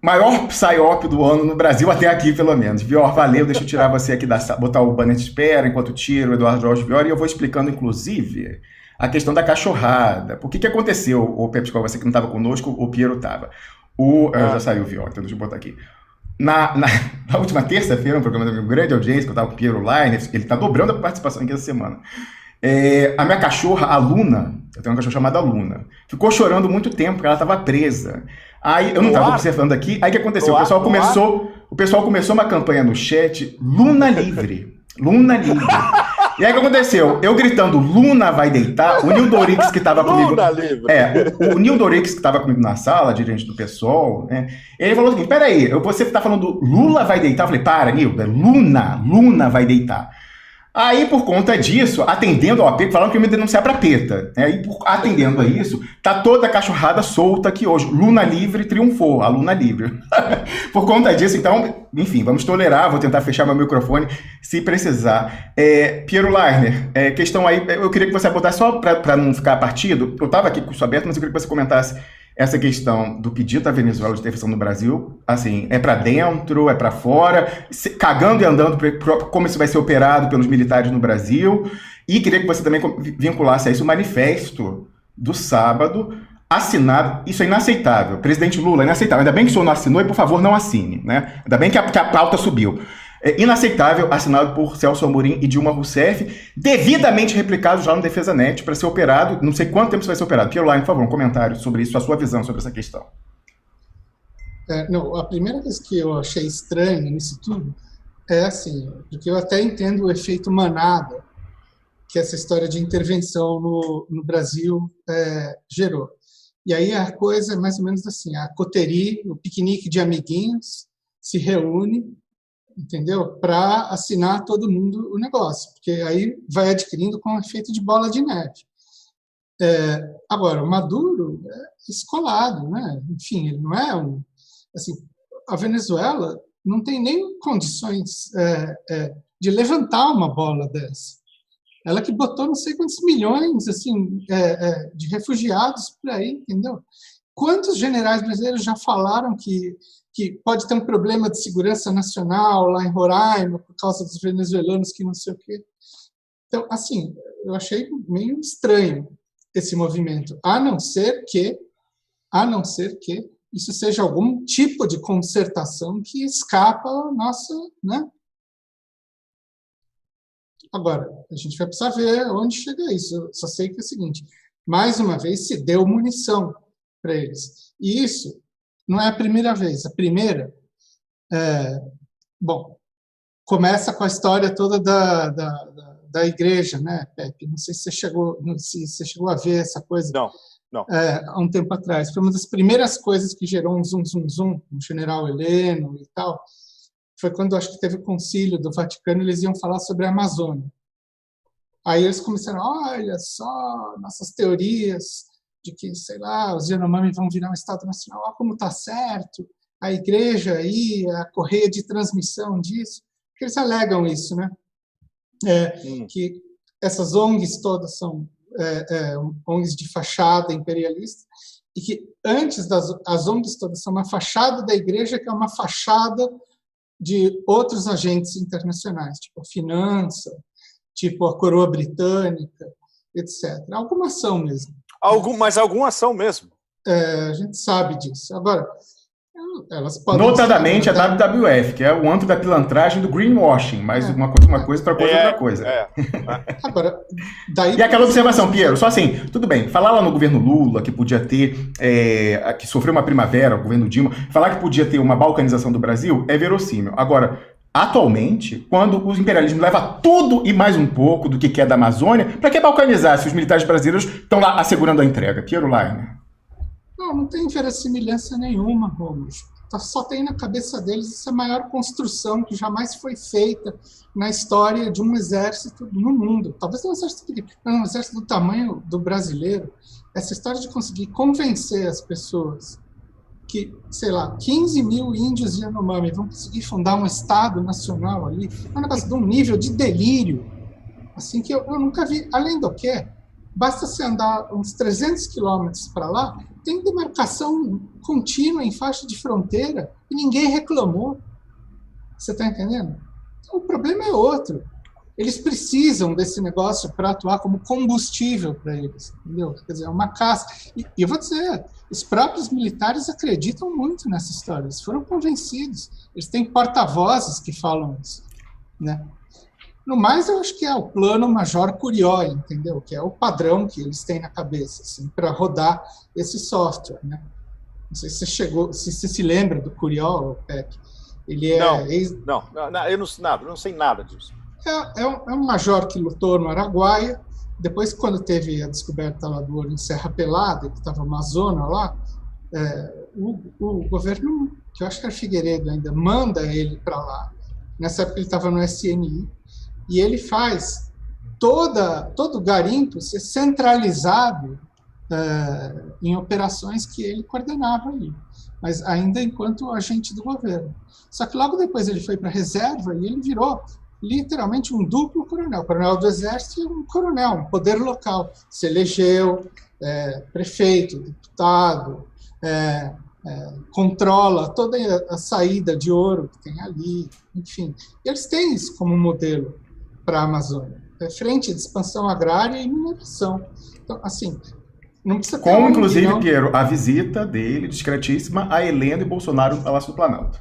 maior psyop do ano no Brasil, até aqui, pelo menos. Vior, valeu, deixa eu tirar você aqui, botar o banner de espera, enquanto tiro o Eduardo Jorge Vior, e eu vou explicando, inclusive, a questão da cachorrada. Por que aconteceu, o Pepe Escobar, você que não estava conosco, o Piero estava. Já saiu o Vior, então deixa eu botar aqui. Na última terça-feira, um programa da minha grande audiência, que eu estava com o Piero Leiner, ele está dobrando a participação aqui essa semana. A minha cachorra, a Luna, eu tenho uma cachorra chamada Luna, ficou chorando muito tempo, porque ela estava presa. Aí, eu não estava observando aqui, aí o que aconteceu? O pessoal começou uma campanha no chat, Luna Livre. Luna Livre. E aí o que aconteceu? Eu gritando, Luna vai deitar, o Nil Dorix que estava comigo... Luna Livre. O Nil Dorix que estava comigo na sala, dirigente do PSOL, né? Ele falou o seguinte, peraí, você está falando Lula vai deitar? Eu falei, para, Nil, Luna vai deitar. Aí, por conta disso, atendendo ao apelo, falaram que eu ia me denunciar para PETA. Aí, atendendo a isso, tá toda a cachorrada solta aqui hoje. Luna Livre triunfou, a Luna Livre. Por conta disso, então, enfim, vamos tolerar, vou tentar fechar meu microfone se precisar. Piero Leiner, questão aí, eu queria que você abordasse só para não ficar partido. Eu estava aqui com isso aberto, mas eu queria que você comentasse essa questão do pedido da Venezuela de intervenção no Brasil, assim, é para dentro, é para fora, cagando e andando como isso vai ser operado pelos militares no Brasil, e queria que você também vinculasse a isso o manifesto do sábado, assinado, isso é inaceitável, presidente Lula, é inaceitável, ainda bem que o senhor não assinou e por favor não assine, né? Ainda bem que a pauta subiu. É inaceitável, assinado por Celso Amorim e Dilma Rousseff, devidamente replicado já no Defesa Net para ser operado, não sei quanto tempo isso vai ser operado. Piero Leiner, por favor, um comentário sobre isso, a sua visão sobre essa questão. A primeira coisa que eu achei estranha nisso tudo é assim, porque eu até entendo o efeito manada que essa história de intervenção no Brasil gerou. E aí a coisa é mais ou menos assim, a coterie, o piquenique de amiguinhos se reúne, entendeu? Para assinar todo mundo o negócio, porque aí vai adquirindo com um efeito de bola de neve. Agora, o Maduro é escolado, né? Enfim, ele não é assim, a Venezuela não tem nem condições de levantar uma bola dessa. Ela que botou não sei quantos milhões assim, de refugiados por aí, entendeu? Quantos generais brasileiros já falaram que pode ter um problema de segurança nacional lá em Roraima por causa dos venezuelanos que não sei o quê. Então, assim, eu achei meio estranho esse movimento, a não ser que isso seja algum tipo de concertação que escapa a nossa, né? Agora, a gente vai precisar ver onde chega isso. Eu só sei que é o seguinte, mais uma vez se deu munição para eles. E isso não é a primeira vez. A primeira, começa com a história toda da igreja, né, Pepe? Não sei se você chegou a ver essa coisa. Não. Há um tempo atrás. Foi uma das primeiras coisas que gerou um zum, o general Heleno e tal. Foi quando acho que teve o concílio do Vaticano, eles iam falar sobre a Amazônia. Aí eles começaram, olha só, nossas teorias de que, sei lá, os Yanomami vão virar um Estado Nacional, olha como está certo, a igreja aí, a correia de transmissão disso, porque eles alegam isso, né? Que essas ONGs todas são ONGs de fachada imperialista, e que antes as ONGs todas são uma fachada da igreja, que é uma fachada de outros agentes internacionais, tipo a finança, tipo a coroa britânica, etc. Alguma ação mesmo. Mas alguma ação mesmo. A gente sabe disso. Agora, elas podem... Notadamente a WWF, que é o antro da pilantragem do greenwashing, mas uma coisa, outra coisa, outra coisa. Agora, daí... E aquela observação, Piero, só assim, tudo bem, falar lá no governo Lula que podia ter, que sofreu uma primavera, o governo Dilma, falar que podia ter uma balcanização do Brasil é verossímil. Agora, atualmente, quando o imperialismo leva tudo e mais um pouco do que quer da Amazônia, para que balcanizar se os militares brasileiros estão lá assegurando a entrega? Piero Leiner. Não tem verossimilhança nenhuma, Romulo. só tem na cabeça deles essa maior construção que jamais foi feita na história de um exército no mundo. Talvez um exército pequeno, um exército do tamanho do brasileiro. Essa história de conseguir convencer as pessoas que, sei lá, 15 mil índios Yanomami vão conseguir fundar um Estado nacional ali, é um negócio de um nível de delírio, assim, que eu nunca vi. Além do que, basta você andar uns 300 quilômetros para lá, tem demarcação contínua em faixa de fronteira e ninguém reclamou. Você está entendendo? Então, o problema é outro. Eles precisam desse negócio para atuar como combustível para eles, entendeu? Quer dizer, é uma caça. E eu vou dizer, os próprios militares acreditam muito nessa história. Eles foram convencidos. Eles têm porta-vozes que falam isso, né? No mais, eu acho que é o plano Major Curió, entendeu? Que é o padrão que eles têm na cabeça, assim, para rodar esse software, né? Não sei se você chegou, se você se lembra do Curió, Pepe. Ele é não, eu não sei nada disso. É um major que lutou no Araguaia. Depois, quando teve a descoberta lá do ouro em Serra Pelada, que estava Amazônia lá, o governo, que eu acho que era Figueiredo ainda, manda ele para lá. Nessa época ele estava no SNI. E ele faz todo o garimpo ser centralizado em operações que ele coordenava ali, mas ainda enquanto agente do governo. Só que logo depois ele foi para a reserva e ele virou literalmente um duplo coronel do Exército e um coronel, um poder local. Se elegeu prefeito, deputado, controla toda a saída de ouro que tem ali, enfim. Eles têm isso como modelo para a Amazônia. Frente de expansão agrária e mineração. Então, assim, não precisa ter... Como, inclusive, Piero, a visita dele, discretíssima, a Helena e Bolsonaro no Palácio do Planalto.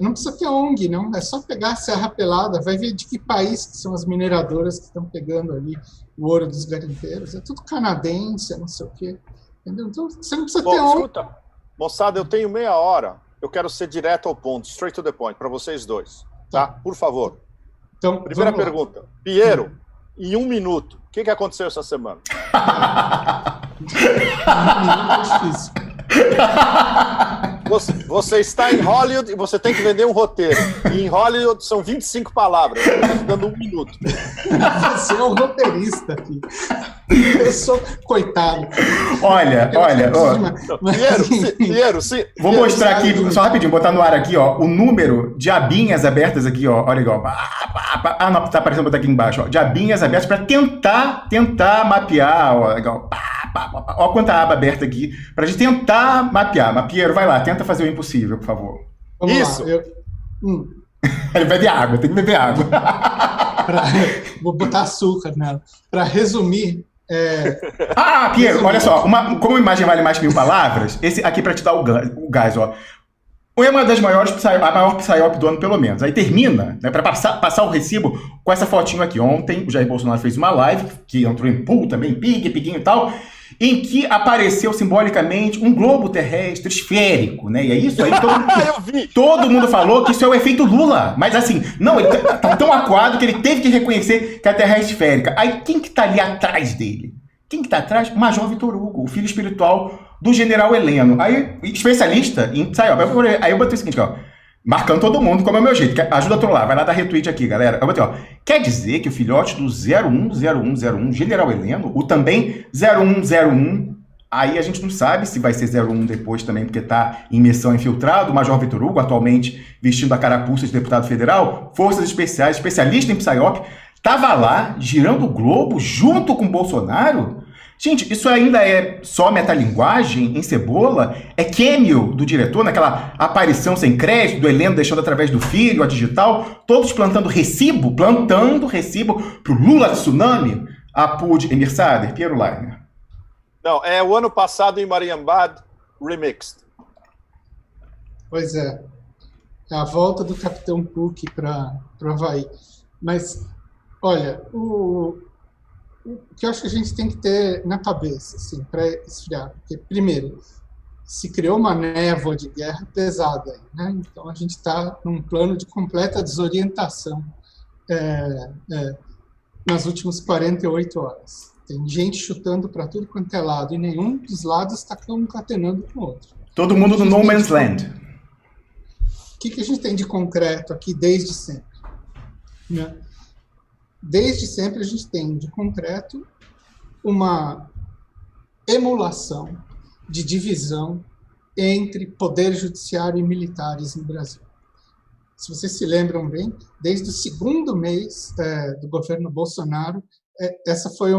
Não precisa ter ONG, não. É só pegar a Serra Pelada, vai ver de que país que são as mineradoras que estão pegando ali o ouro dos garimpeiros. É tudo canadense, não sei o quê. Entendeu? Então, você não precisa ter ONG. Escuta, moçada, eu tenho meia hora. Eu quero ser direto ao ponto, straight to the point, para vocês dois. Tá? Por favor. Então, primeira pergunta. Piero, em 1 minuto, o que aconteceu essa semana? 1 minuto é difícil. Você está em Hollywood e você tem que vender um roteiro. E em Hollywood são 25 palavras. Eu estou dando 1 minuto. Você é um roteirista aqui. Eu sou coitado. Olha. Piero, vou mostrar aqui, só rapidinho, botar no ar aqui, ó, o número de abinhas abertas aqui, ó. Olha igual. Não, tá aparecendo botar aqui embaixo, ó. De abinhas abertas para tentar mapear, ó. Legal. Olha quanta aba aberta aqui, pra gente tentar mapear. Mas, Piero, vai lá, tenta fazer o impossível, por favor. Vamos Isso! Lá, Ele bebe água, tem que beber água. Vou botar açúcar nela. Para resumir... Piero, olha só, como imagem vale mais que 1000 palavras, esse aqui para te dar o gás, ó. É uma das maiores, a maior psyop do ano, pelo menos. Aí termina, né, para passar o recibo com essa fotinho aqui. Ontem, o Jair Bolsonaro fez uma live, que entrou em pool também, piguinho e tal, em que apareceu simbolicamente um globo terrestre esférico, né? E é isso aí, todo mundo falou que isso é o efeito Lula. Mas assim, não, ele tá tão aquado que ele teve que reconhecer que a Terra é esférica. Aí quem que tá ali atrás dele? Quem que tá atrás? O Major Vitor Hugo, o filho espiritual do general Heleno. Aí, especialista em psyop. Aí eu botei o seguinte, ó. Marcando todo mundo, como é o meu jeito. Ajuda a trollar. Vai lá dar retweet aqui, galera. Eu botei, ó. Quer dizer que o filhote do 010101, general Heleno, o também 0101, aí a gente não sabe se vai ser 01 depois também, porque tá em missão infiltrado, o Major Vitor Hugo, atualmente vestindo a carapuça de deputado federal, forças especiais, especialista em psyop, tava lá, girando o globo, junto com o Bolsonaro. Gente, isso ainda é só metalinguagem em Cebola? É cameo do diretor, naquela aparição sem crédito, do Heleno deixando através do filho, a digital, todos plantando recibo pro Lula Tsunami, a PUD Emir Sader, Piero Leiner. Não, é o ano passado em Mariambad, remixed. Pois é. É a volta do Capitão Cook para o Havaí. Mas, olha, o que eu acho que a gente tem que ter na cabeça, assim, para esfriar. Porque, primeiro, se criou uma névoa de guerra pesada aí, né? Então a gente está num plano de completa desorientação nas últimas 48 horas. Tem gente chutando para tudo quanto é lado, e nenhum dos lados está concatenando com o outro. Todo mundo no No Man's Land. O que a gente tem de concreto aqui desde sempre? Né? Desde sempre a gente tem de concreto uma emulação de divisão entre poder judiciário e militares no Brasil. Se vocês se lembram bem, desde o segundo mês do governo Bolsonaro, essa foi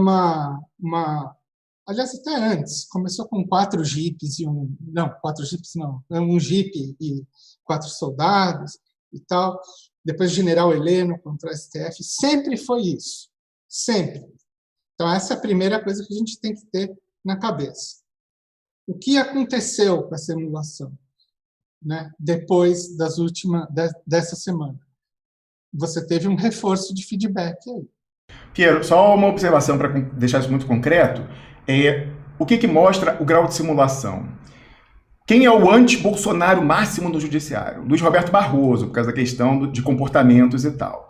aliás, até antes, começou com 4 jipes e um jipe e 4 soldados e tal. Depois General Heleno contra o STF, sempre foi isso, sempre. Então essa é a primeira coisa que a gente tem que ter na cabeça. O que aconteceu com essa emulação, né, depois dessa semana? Você teve um reforço de feedback aí. Piero, só uma observação para deixar isso muito concreto. O que mostra o grau de simulação? Quem é o anti-Bolsonaro máximo no judiciário? Luiz Roberto Barroso, por causa da questão de comportamentos e tal.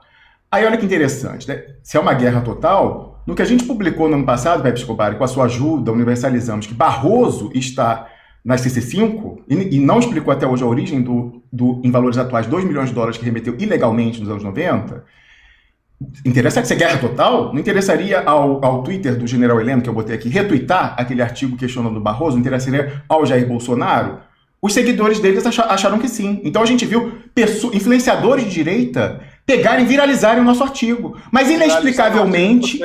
Aí olha que interessante, né? Se é uma guerra total, no que a gente publicou no ano passado, Pepe Escobar, com a sua ajuda, universalizamos que Barroso está na CC5 e não explicou até hoje a origem em valores atuais, 2 milhões de dólares que remeteu ilegalmente nos anos 90. Interessa que ser guerra total? Não interessaria ao Twitter do General Heleno, que eu botei aqui, retweetar aquele artigo questionando o Barroso? Não interessaria ao Jair Bolsonaro? Os seguidores deles acharam que sim. Então a gente viu influenciadores de direita pegarem e viralizarem o nosso artigo. Mas inexplicavelmente,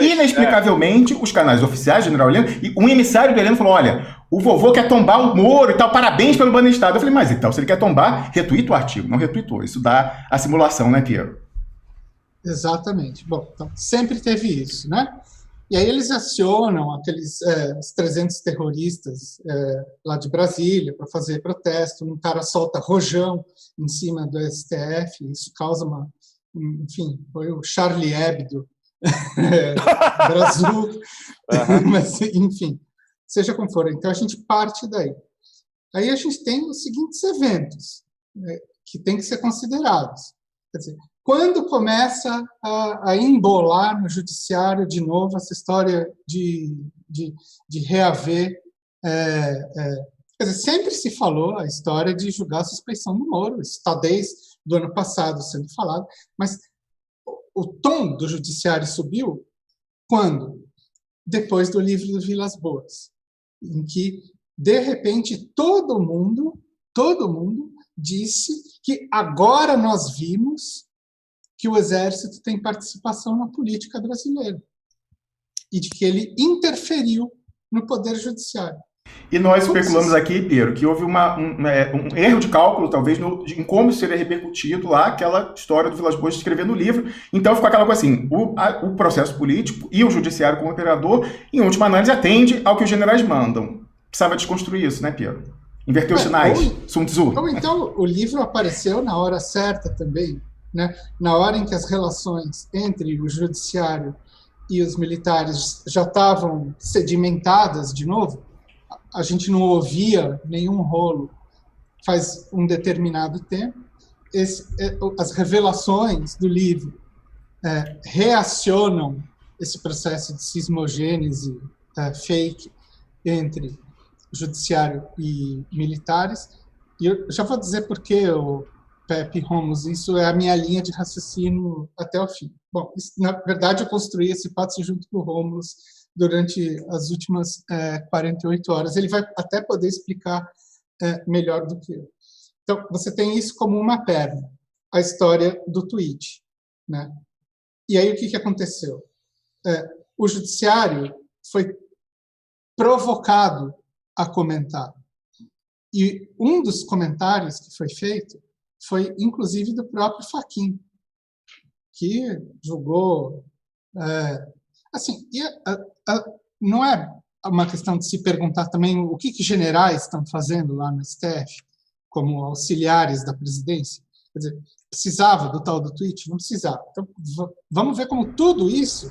os canais oficiais do General Heleno, e um emissário do Heleno falou, olha, o vovô quer tombar o Moro e tal, parabéns pelo banner de Estado. Eu falei, mas então, se ele quer tombar, retweeta o artigo. Não retweetou. Isso dá a simulação, né, Piero? Exatamente. Bom, então, sempre teve isso, né? E aí eles acionam os 300 terroristas lá de Brasília para fazer protesto. Um cara solta rojão em cima do STF. Isso causa enfim, foi o Charlie Hebdo Brasil. Mas, enfim, seja como for. Então a gente parte daí. Aí a gente tem os seguintes eventos que tem que ser considerados. Quer dizer, quando começa a embolar no judiciário de novo essa história de reaver... quer dizer, sempre se falou a história de julgar a suspeição do Moro, isso está desde o ano passado sendo falado, mas o tom do judiciário subiu quando? Depois do livro do Vilas Boas, em que, de repente, todo mundo disse que agora nós vimos que o Exército tem participação na política brasileira e de que ele interferiu no Poder Judiciário. E nós especulamos aqui, Piero, que houve um erro de cálculo, talvez, em como seria repercutido lá aquela história do Vilas Boas de escrever no livro. Então ficou aquela coisa assim, o processo político e o judiciário como operador, em última análise, atende ao que os generais mandam. Precisava desconstruir isso, né, Piero? Inverter os sinais, Sun Tzu. Ou então o livro apareceu na hora certa também, né? Na hora em que as relações entre o judiciário e os militares já estavam sedimentadas de novo, a gente não ouvia nenhum rolo faz um determinado tempo. As revelações do livro reacionam esse processo de cismogênese fake entre judiciário e militares. E eu já vou dizer por que, Pepe Romulus, isso é a minha linha de raciocínio até o fim. Bom, na verdade, eu construí esse hipótese junto com o Romulus durante as últimas 48 horas. Ele vai até poder explicar melhor do que eu. Então, você tem isso como uma perna, a história do tweet, né? E aí, o que aconteceu? O judiciário foi provocado a comentar. E um dos comentários que foi feito foi, inclusive, do próprio Fachin, que julgou... assim, não é uma questão de se perguntar também o que generais estão fazendo lá no STF, como auxiliares da presidência. Quer dizer, precisava do tal do tweet? Não precisava. Então, vamos ver como tudo isso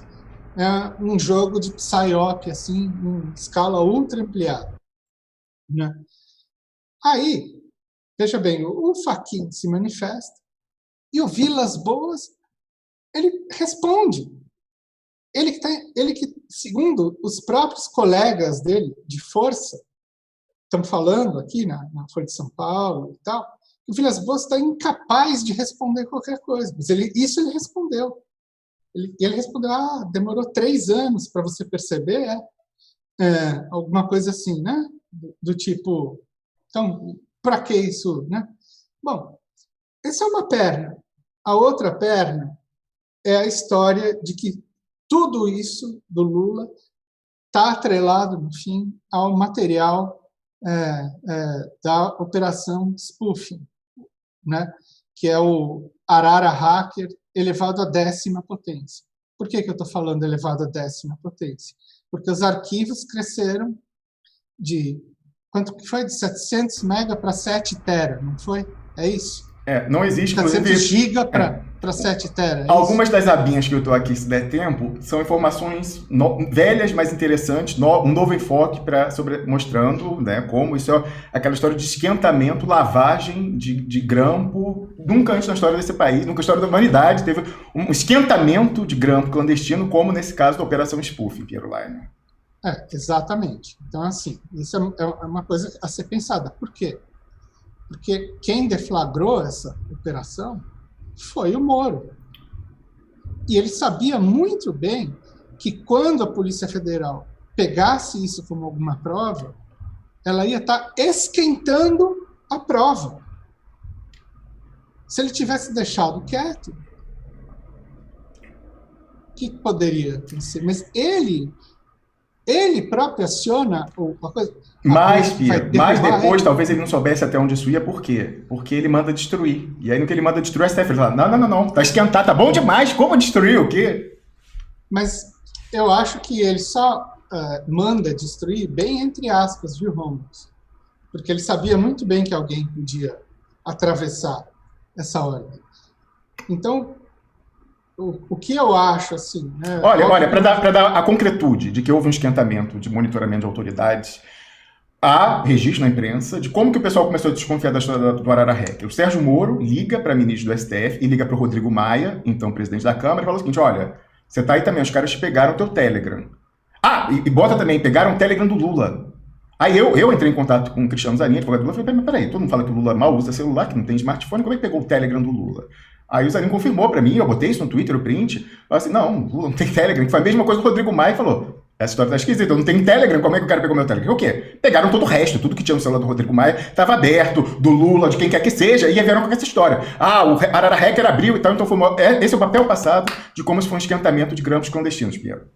é um jogo de psyop, assim, em escala ultra ampliada, né? Aí, veja bem, o Fachin se manifesta e o Vilas Boas, ele responde. Ele que, segundo os próprios colegas dele de força, estão falando aqui na Folha de São Paulo e tal, o Vilas Boas está incapaz de responder qualquer coisa. Mas isso ele respondeu. Ele respondeu, demorou 3 anos para você perceber, alguma coisa assim, né? Do tipo, então, para que isso, né? Bom, essa é uma perna. A outra perna é a história de que tudo isso do Lula está atrelado, no fim, ao material da operação spoofing, né? Que é o Arara Hacker elevado à 10ª potência. Por que eu estou falando elevado à 10ª potência? Porque os arquivos cresceram quanto que foi? De 700 mega para 7 tera, não foi? É isso? Não existe, 700 giga para 7 tera. Algumas das abinhas que eu estou aqui, se der tempo, são informações velhas, mas interessantes, um novo enfoque mostrando, né, como isso é aquela história de esquentamento, lavagem de grampo. Nunca antes na história desse país, nunca na história da humanidade, teve um esquentamento de grampo clandestino, como nesse caso da Operação Spoofing, Piero Leiner. Exatamente. Então, assim, isso é uma coisa a ser pensada. Por quê? Porque quem deflagrou essa operação foi o Moro. E ele sabia muito bem que quando a Polícia Federal pegasse isso como alguma prova, ela ia estar esquentando a prova. Se ele tivesse deixado quieto, o que poderia ser? Mas ele próprio aciona a coisa. Mas depois, talvez ele não soubesse até onde isso ia, por quê? Porque ele manda destruir. E aí, no que ele manda destruir, a STF fala, não, tá esquentado, tá bom demais, como destruir, o quê? Mas eu acho que ele só manda destruir bem entre aspas, viu, Romulo? Porque ele sabia muito bem que alguém podia atravessar essa ordem. Então, o que eu acho, assim... Né, olha, para dar a concretude de que houve um esquentamento de monitoramento de autoridades, há registro na imprensa de como que o pessoal começou a desconfiar da história do Arara Hacker. O Sérgio Moro liga para ministro do STF e liga para o Rodrigo Maia, então presidente da Câmara, e fala o seguinte, olha, você tá aí também, os caras pegaram o teu Telegram. E bota também, pegaram o Telegram do Lula. Aí eu entrei em contato com o Cristiano Zanin, advogado do Lula, e falei, peraí, todo mundo fala que o Lula mal usa celular, que não tem smartphone, como é que pegou o Telegram do Lula? Aí o Zanin confirmou para mim, eu botei isso no Twitter, o print, falou assim, não, o Lula não tem Telegram, que foi a mesma coisa do Rodrigo Maia, falou, essa história tá esquisita, eu não tenho Telegram, como é que o cara pegou meu Telegram? O quê? Pegaram todo o resto, tudo que tinha no celular do Rodrigo Maia estava aberto, do Lula, de quem quer que seja, e vieram com essa história. O Arara Hacker abriu e tal, então esse é o papel passado de como isso foi um esquentamento de grampos clandestinos, Piero.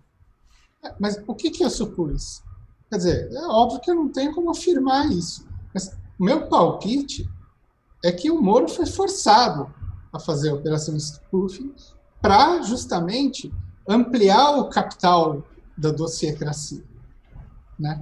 Mas o que eu supus? Quer dizer, é óbvio que eu não tenho como afirmar isso, mas o meu palpite é que o Moro foi forçado a fazer a operação spoofing para justamente ampliar o capital da dossiêcracia, né?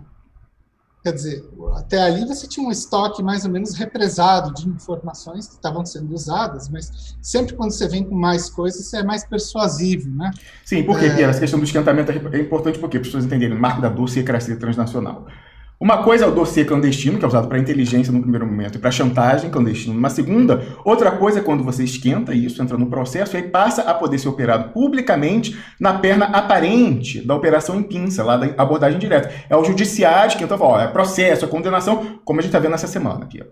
Quer dizer, até ali você tinha um estoque mais ou menos represado de informações que estavam sendo usadas, mas sempre quando você vem com mais coisas, você é mais persuasivo, né? Sim, porque essa questão do esquentamento é importante porque as pessoas entenderem o marco da dossiêcracia transnacional. Uma coisa é o dossiê clandestino, que é usado para inteligência no primeiro momento, e para chantagem clandestina numa segunda. Outra coisa é quando você esquenta isso, entra no processo, e aí passa a poder ser operado publicamente na perna aparente da operação em pinça, lá da abordagem direta. É o judiciário que então fala, é processo, é condenação, como a gente está vendo essa semana aqui.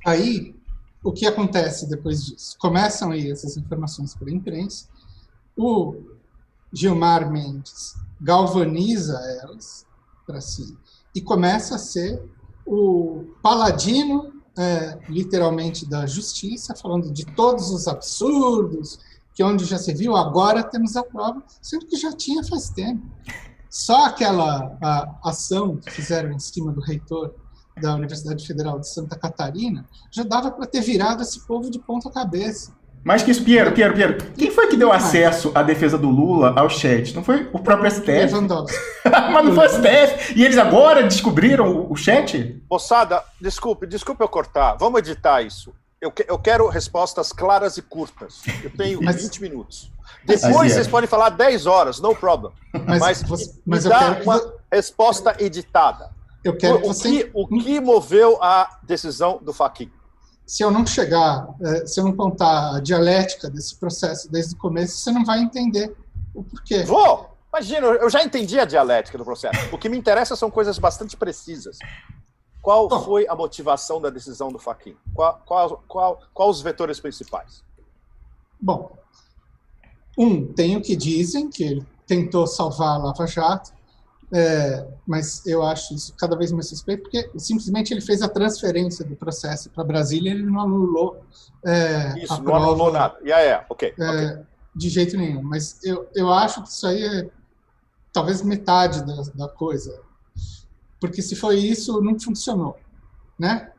Aí, o que acontece depois disso? Começam aí essas informações para a imprensa, o Gilmar Mendes galvaniza elas para si, e começa a ser o paladino, literalmente, da justiça, falando de todos os absurdos, que onde já se viu, agora temos a prova, sendo que já tinha faz tempo. Só aquela ação que fizeram em cima do reitor da Universidade Federal de Santa Catarina já dava para ter virado esse povo de ponta cabeça. Mais que isso, Piero, quem foi que deu acesso à defesa do Lula ao chat? Não foi o próprio STF? Lewandowski. Mas não foi o STF. E eles agora descobriram o chat? Moçada, desculpe eu cortar. Vamos editar isso. Eu quero respostas claras e curtas. Eu tenho 20 minutos. Depois vocês podem falar 10 horas, no problem. Mas me dá uma resposta editada. Eu quero o que moveu a decisão do Fachin? Se eu não contar a dialética desse processo desde o começo, você não vai entender o porquê. Imagina, eu já entendi a dialética do processo. O que me interessa são coisas bastante precisas. Qual foi a motivação da decisão do Fachin? Qual os vetores principais? Bom, tem o que dizem, que ele tentou salvar a Lava Jato, mas eu acho isso cada vez mais suspeito, porque simplesmente ele fez a transferência do processo para Brasília e ele não anulou isso, a não prova, anulou nada. Ok. De jeito nenhum. Mas eu acho que isso aí é talvez metade da coisa. Porque se foi isso, não funcionou, né?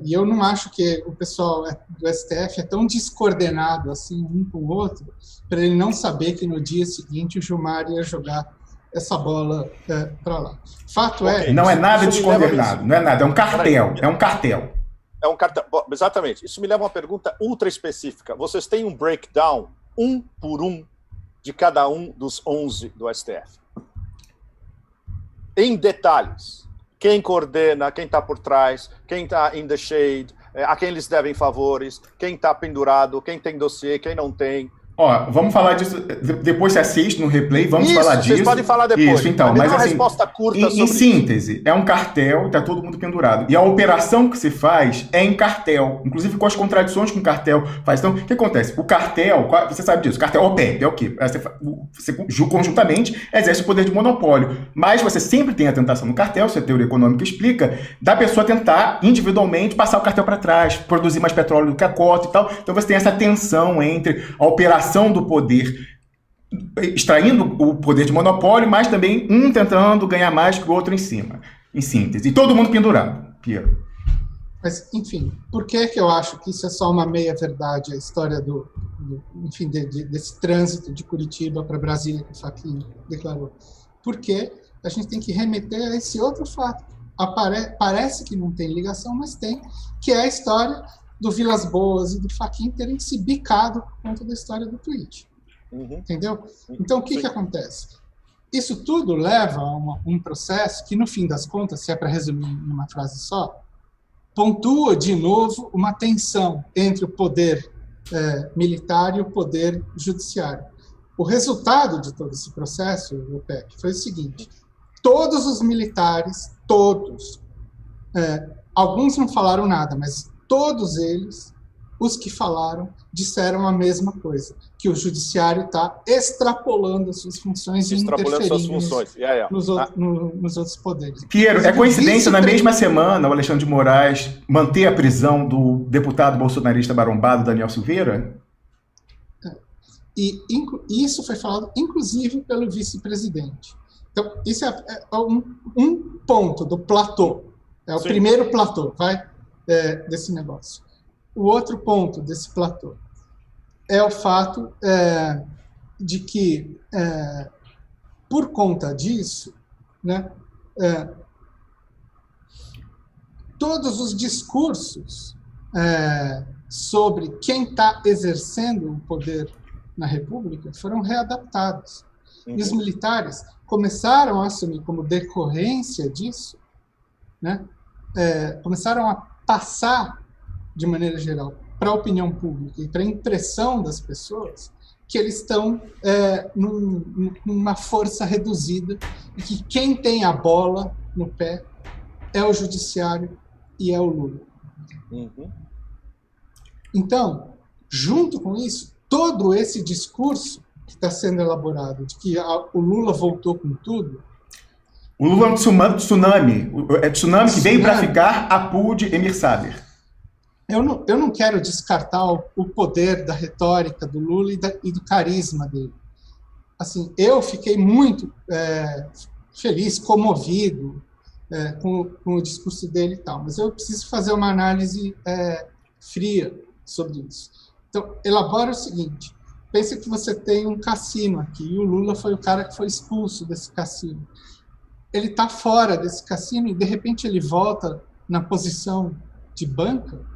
E eu não acho que o pessoal do STF é tão descoordenado assim um com o outro para ele não saber que no dia seguinte o Gilmar ia jogar essa bola para lá. Fato não é nada descoordenado, não é nada, é um cartel, É um cartel, bom, exatamente. Isso me leva a uma pergunta ultra específica. Vocês têm um breakdown, um por um, de cada um dos 11 do STF? Em detalhes. Quem coordena, quem está por trás, quem está in the shade, a quem eles devem favores, quem está pendurado, quem tem dossiê, quem não tem. Vamos falar disso, depois você assiste no replay, vamos falar disso. Vocês podem falar depois. Isso, então, mas uma assim, resposta curta em síntese, é um cartel, está todo mundo pendurado. E a operação que se faz é em cartel, inclusive com as contradições que o cartel faz. Então, o que acontece? O cartel, você sabe disso, o cartel OPEP é o quê? Você conjuntamente exerce o poder de monopólio. Mas você sempre tem a tentação no cartel, se a teoria econômica explica, da pessoa tentar individualmente passar o cartel para trás, produzir mais petróleo do que a cota e tal. Então você tem essa tensão entre a operação do poder, extraindo o poder de monopólio, mas também um tentando ganhar mais que o outro em cima, em síntese. E todo mundo pendurado, Piero. Mas, enfim, por que eu acho que isso é só uma meia-verdade, a história desse trânsito de Curitiba para Brasília que o Fachin declarou? Porque a gente tem que remeter a esse outro fato. Parece que não tem ligação, mas tem, que é a história do Vilas Boas e do Fachin terem se bicado por conta da história do tweet. Entendeu? Então, o que acontece? Isso tudo leva a um processo que, no fim das contas, se é para resumir em uma frase só, pontua de novo uma tensão entre o poder militar e o poder judiciário. O resultado de todo esse processo, o PEC, foi o seguinte: todos os militares, alguns não falaram nada, mas todos eles, os que falaram, disseram a mesma coisa, que o judiciário está extrapolando as suas funções e interferindo nos outros poderes. Piero, é coincidência na mesma semana o Alexandre de Moraes manter a prisão do deputado bolsonarista marombado Daniel Silveira? E isso foi falado, inclusive, pelo vice-presidente. Então, isso é um ponto do platô. É o primeiro platô, desse negócio. O outro ponto desse platô é o fato de que, por conta disso, né, todos os discursos sobre quem está exercendo o poder na República foram readaptados. E os militares começaram a assumir como decorrência disso, né, começaram a passar, de maneira geral, para a opinião pública e para a impressão das pessoas que eles estão numa força reduzida e que quem tem a bola no pé é o judiciário e é o Lula. Então, junto com isso, todo esse discurso que está sendo elaborado de que o Lula voltou com tudo. O Lula é um tsunami. É tsunami que veio para ficar, apude Emir Sader. Eu não quero descartar o poder da retórica do Lula e do carisma dele. Assim, eu fiquei muito feliz, comovido com o discurso dele e tal, mas eu preciso fazer uma análise fria sobre isso. Então, elabora o seguinte: pensa que você tem um cassino aqui, e o Lula foi o cara que foi expulso desse cassino. Ele está fora desse cassino e, de repente, ele volta na posição de banca?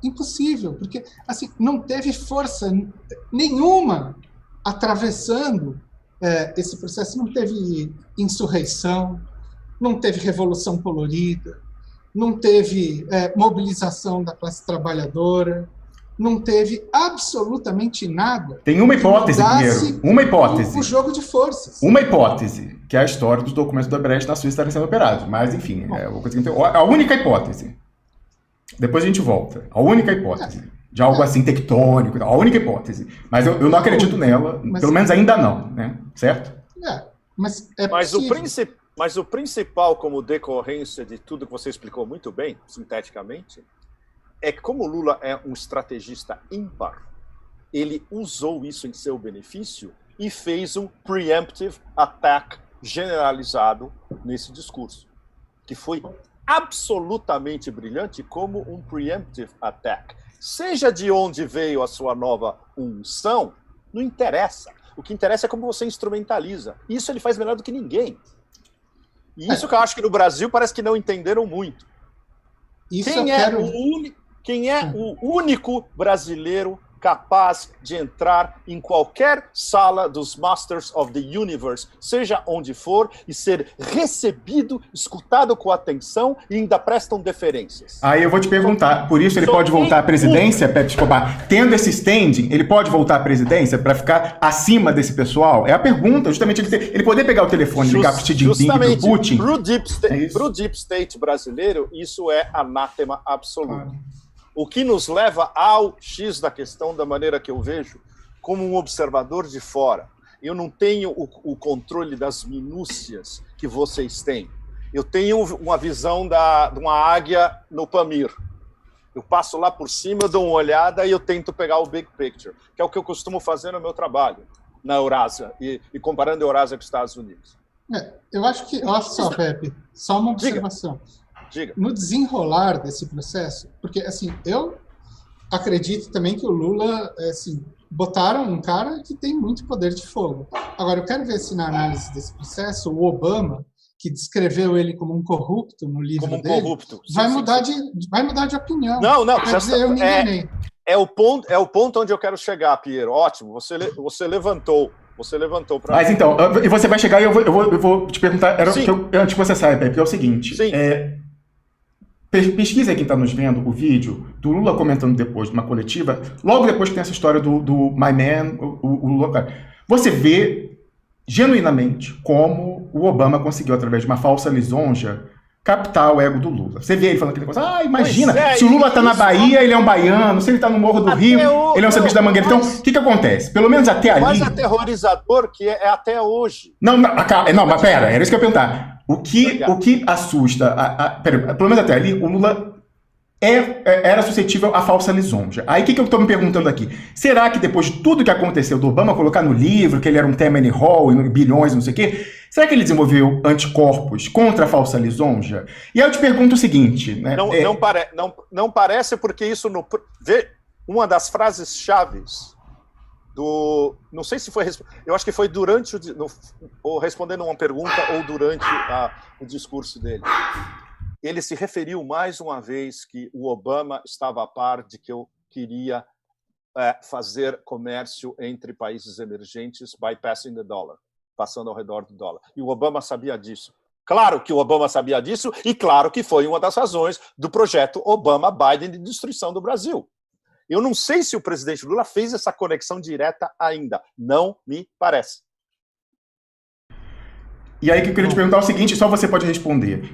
Impossível, porque assim, não teve força nenhuma atravessando esse processo. Não teve insurreição, não teve revolução colorida, não teve mobilização da classe trabalhadora, não teve absolutamente nada. Tem uma hipótese, Piero. Uma hipótese. O jogo de forças. Uma hipótese, que é a história dos documentos do Odebrecht na Suíça estarem sendo operados. Mas, enfim, é uma coisa que tem... A única hipótese. Depois a gente volta. A única hipótese. De algo assim tectônico. A única hipótese. Mas eu não acredito nela. Pelo menos ainda não, né? Certo? Mas o principal, como decorrência de tudo que você explicou muito bem, sinteticamente, é que como Lula é um estrategista ímpar, ele usou isso em seu benefício e fez um preemptive attack generalizado nesse discurso, que foi absolutamente brilhante como um preemptive attack. Seja de onde veio a sua nova unção, não interessa. O que interessa é como você instrumentaliza. Isso ele faz melhor do que ninguém. E isso que eu acho que no Brasil parece que não entenderam muito. Quem é o único brasileiro capaz de entrar em qualquer sala dos Masters of the Universe, seja onde for, e ser recebido, escutado com atenção e ainda prestam deferências? Aí eu vou te perguntar, por isso ele pode voltar à presidência, Pepe Escobar? Tendo esse standing, ele pode voltar à presidência para ficar acima desse pessoal? É a pergunta, justamente, ele poder pegar o telefone e ligar para o Xi Jinping e para o Putin? Para o Deep State brasileiro, isso é anátema absoluto. O que nos leva ao X da questão, da maneira que eu vejo, como um observador de fora. Eu não tenho o controle das minúcias que vocês têm. Eu tenho uma visão de uma águia no Pamir. Eu passo lá por cima, eu dou uma olhada e eu tento pegar o big picture, que é o que eu costumo fazer no meu trabalho, na Eurásia, e comparando a Eurásia com os Estados Unidos. Eu acho que... Olha só, Pepe, só uma observação. Diga. No desenrolar desse processo, porque assim, eu acredito também que o Lula, assim, botaram um cara que tem muito poder de fogo. Agora, eu quero ver se na análise desse processo, o Obama, que descreveu ele como um corrupto no livro dele, vai mudar de opinião. Não, quer dizer, eu me enganei. É o ponto onde eu quero chegar, Piero. Ótimo, você levantou. Para. Mas então, e você vai chegar e eu vou te perguntar, antes que você saia, Pepe, é o seguinte. Sim. Pesquisa aí quem está nos vendo o vídeo do Lula comentando depois de uma coletiva, logo depois que tem essa história do My Man, o Lula. Você vê genuinamente como o Obama conseguiu, através de uma falsa lisonja, captar o ego do Lula. Você vê ele falando aquele coisa, imagina, se o Lula está na Bahia, ele é um baiano, se ele está no Morro do Rio, ele é um sambista da Mangueira. Então, o que acontece? Pelo menos até ali... Mais aterrorizador que é até hoje. Não, mas pera, era isso que eu ia perguntar. O que assusta, pelo menos até ali, o Lula era suscetível à falsa lisonja. Aí o que eu estou me perguntando aqui? Será que depois de tudo que aconteceu do Obama colocar no livro que ele era um Tammany Hall, e bilhões, não sei o quê, será que ele desenvolveu anticorpos contra a falsa lisonja? E aí eu te pergunto o seguinte... Né, não parece, porque isso... Uma das frases-chaves não sei se foi... Eu acho que foi durante ou respondendo uma pergunta ou durante o discurso dele. Ele se referiu mais uma vez que o Obama estava a par de que eu queria fazer comércio entre países emergentes bypassing the dollar, passando ao redor do dólar. E o Obama sabia disso. Claro que o Obama sabia disso e claro que foi uma das razões do projeto Obama-Biden de destruição do Brasil. Eu não sei se o presidente Lula fez essa conexão direta ainda. Não me parece. E aí que eu queria te perguntar o seguinte, só você pode responder.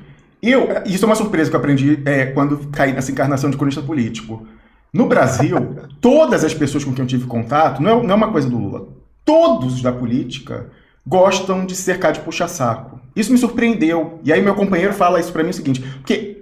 Isso é uma surpresa que eu aprendi quando caí nessa encarnação de cronista político. No Brasil, todas as pessoas com quem eu tive contato, não é uma coisa do Lula, todos da política gostam de se cercar de puxa-saco. Isso me surpreendeu. E aí meu companheiro fala isso pra mim o seguinte, porque,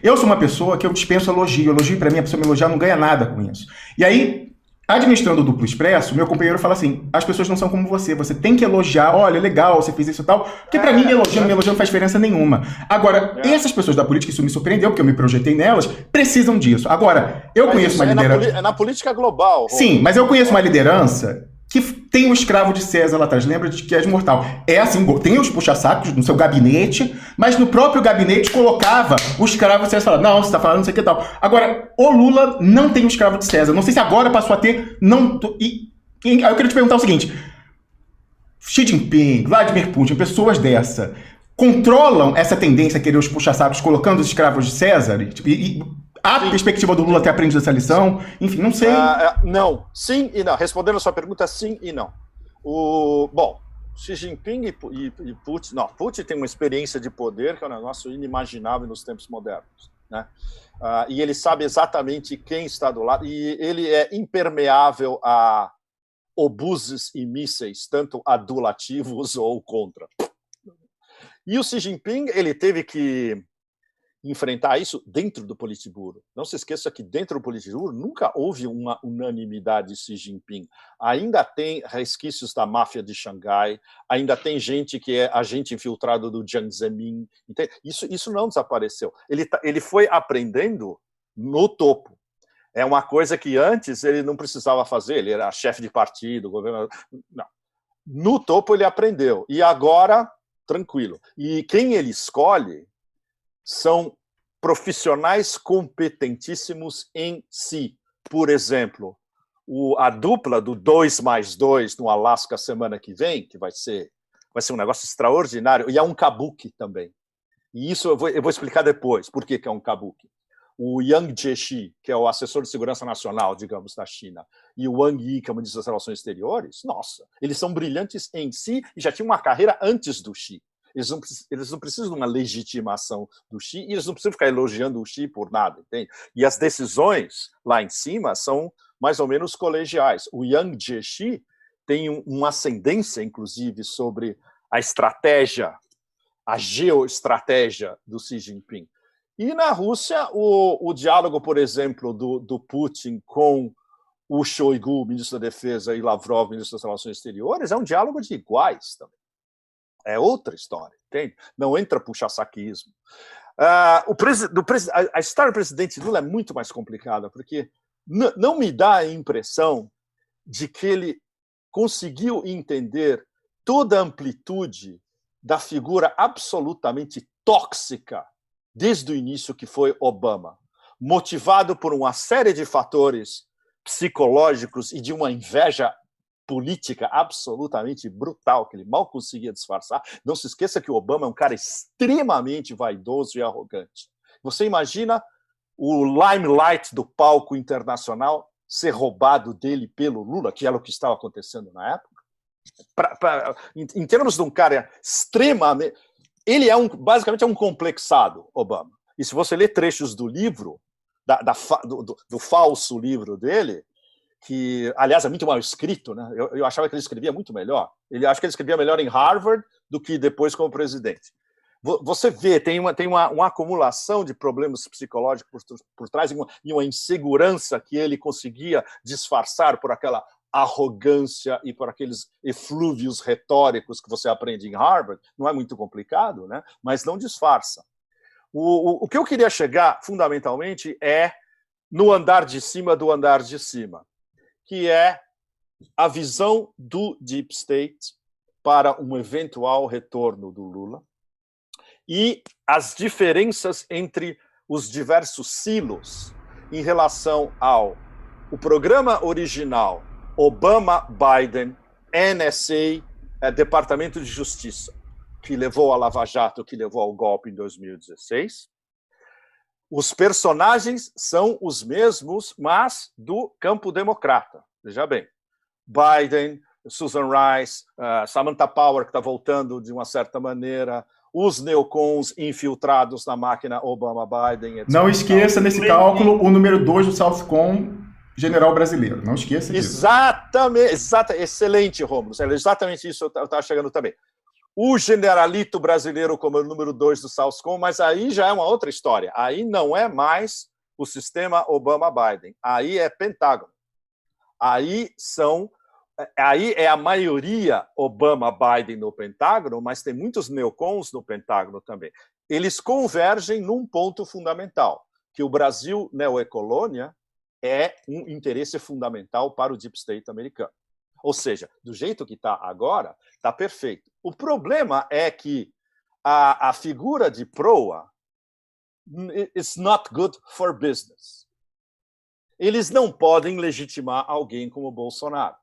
eu sou uma pessoa que eu dispenso elogio. Elogio pra mim, a pessoa me elogiar não ganha nada com isso. E aí, administrando o Duplo Expresso, meu companheiro fala assim, as pessoas não são como você tem que elogiar, olha, legal, você fez isso e tal, porque pra mim, me elogiando não faz diferença nenhuma. Agora, essas pessoas da política, isso me surpreendeu, porque eu me projetei nelas, precisam disso. Agora, eu conheço uma liderança... É na política global. Sim, mas eu conheço uma liderança que tem o escravo de César lá atrás, lembra de que és mortal. É assim, tem os puxa-sacos no seu gabinete, mas no próprio gabinete colocava o escravo de César e falava, não, você tá falando não sei o que e tal. Agora, o Lula não tem o escravo de César. Não sei se agora passou a ter, aí eu queria te perguntar o seguinte, Xi Jinping, Vladimir Putin, pessoas dessa, controlam essa tendência a querer os puxa-sacos colocando os escravos de César? Há perspectiva do Lula ter aprendido essa lição? Enfim, não sei. Não, sim e não. Respondendo a sua pergunta, sim e não. Bom, Xi Jinping e Putin... Não, Putin tem uma experiência de poder que é um negócio inimaginável nos tempos modernos, né? E ele sabe exatamente quem está do lado, e ele é impermeável a obuses e mísseis, tanto adulativos ou contra. E o Xi Jinping, ele teve que enfrentar isso dentro do Politburo. Não se esqueça que dentro do Politburo nunca houve uma unanimidade Xi Jinping. Ainda tem resquícios da máfia de Xangai, ainda tem gente que é agente infiltrado do Jiang Zemin. Isso não desapareceu. Ele foi aprendendo no topo. É uma coisa que antes ele não precisava fazer, ele era chefe de partido, governador. Não. No topo ele aprendeu. E agora, tranquilo. E quem ele escolhe são profissionais competentíssimos em si. Por exemplo, a dupla do 2+2 no Alasca semana que vem, que vai ser um negócio extraordinário, e é um kabuki também. E isso eu vou explicar depois, por que é um kabuki. O Yang Jiechi, que é o assessor de segurança nacional, digamos, da China, e o Wang Yi, que é o ministro das Relações Exteriores, nossa, eles são brilhantes em si e já tinham uma carreira antes do Xi. Eles não precisam de uma legitimação do Xi e eles não precisam ficar elogiando o Xi por nada, entende? E as decisões lá em cima são mais ou menos colegiais. O Yang Jiechi tem uma ascendência, inclusive, sobre a estratégia, a geoestratégia do Xi Jinping. E na Rússia, o diálogo, por exemplo, do Putin com o Shoigu, ministro da Defesa, e Lavrov, ministro das Relações Exteriores, é um diálogo de iguais também. É outra história, entende? Não entra puxa-saquismo. A história do presidente Lula é muito mais complicada, porque não me dá a impressão de que ele conseguiu entender toda a amplitude da figura absolutamente tóxica desde o início, que foi Obama, motivado por uma série de fatores psicológicos e de uma inveja política absolutamente brutal, que ele mal conseguia disfarçar. Não se esqueça que o Obama é um cara extremamente vaidoso e arrogante. Você imagina o limelight do palco internacional ser roubado dele pelo Lula, que era o que estava acontecendo na época? Em termos de um cara extremamente... Ele basicamente é um complexado, Obama. E se você ler trechos do livro, do falso livro dele, que, aliás, é muito mal escrito, né? Eu achava que ele escrevia muito melhor. Acho que ele escrevia melhor em Harvard do que depois como presidente. Você vê, tem uma acumulação de problemas psicológicos por trás e uma insegurança que ele conseguia disfarçar por aquela arrogância e por aqueles eflúvios retóricos que você aprende em Harvard. Não é muito complicado, né? Mas não disfarça. O que eu queria chegar, fundamentalmente, é no andar de cima do andar de cima, que é a visão do Deep State para um eventual retorno do Lula e as diferenças entre os diversos silos em relação ao programa original Obama-Biden, NSA, Departamento de Justiça, que levou a Lava Jato, que levou ao golpe em 2016. Os personagens são os mesmos, mas do campo democrata. Veja bem, Biden, Susan Rice, Samantha Power, que está voltando de uma certa maneira, os neocons infiltrados na máquina Obama-Biden, etc. Não esqueça, nesse cálculo, o número 2 do Southcom, general brasileiro. Não esqueça disso. Exatamente, excelente, Rômulo. É exatamente isso eu estava chegando também. O generalito brasileiro como o número 2 do Southcom, mas aí já é uma outra história. Aí não é mais o sistema Obama-Biden. Aí é Pentágono. Aí é a maioria Obama-Biden no Pentágono, mas tem muitos neocons no Pentágono também. Eles convergem num ponto fundamental, que o Brasil neocolônia é um interesse fundamental para o Deep State americano. Ou seja, do jeito que está agora, está perfeito. O problema é que a figura de proa is not good for business. Eles não podem legitimar alguém como Bolsonaro.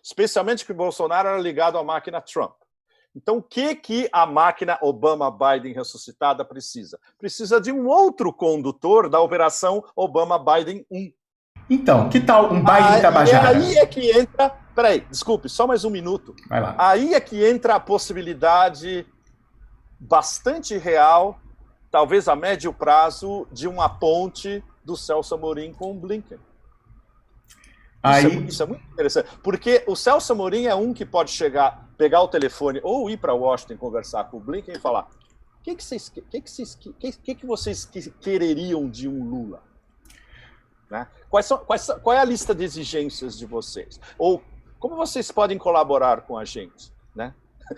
Especialmente que o Bolsonaro era ligado à máquina Trump. Então, o que a máquina Obama-Biden ressuscitada precisa? Precisa de um outro condutor da Operação Obama-Biden 1. Então, que tal um Biden Tabajara? Aí é que entra... Peraí, desculpe, só mais um minuto. Vai lá. Aí é que entra a possibilidade bastante real, talvez a médio prazo, de uma ponte do Celso Amorim com o Blinken. Isso é muito interessante, porque o Celso Amorim é um que pode chegar, pegar o telefone ou ir para Washington conversar com o Blinken e falar: o que vocês quereriam de um Lula? Né? Qual é a lista de exigências de vocês? Ou como vocês podem colaborar com a gente? Né?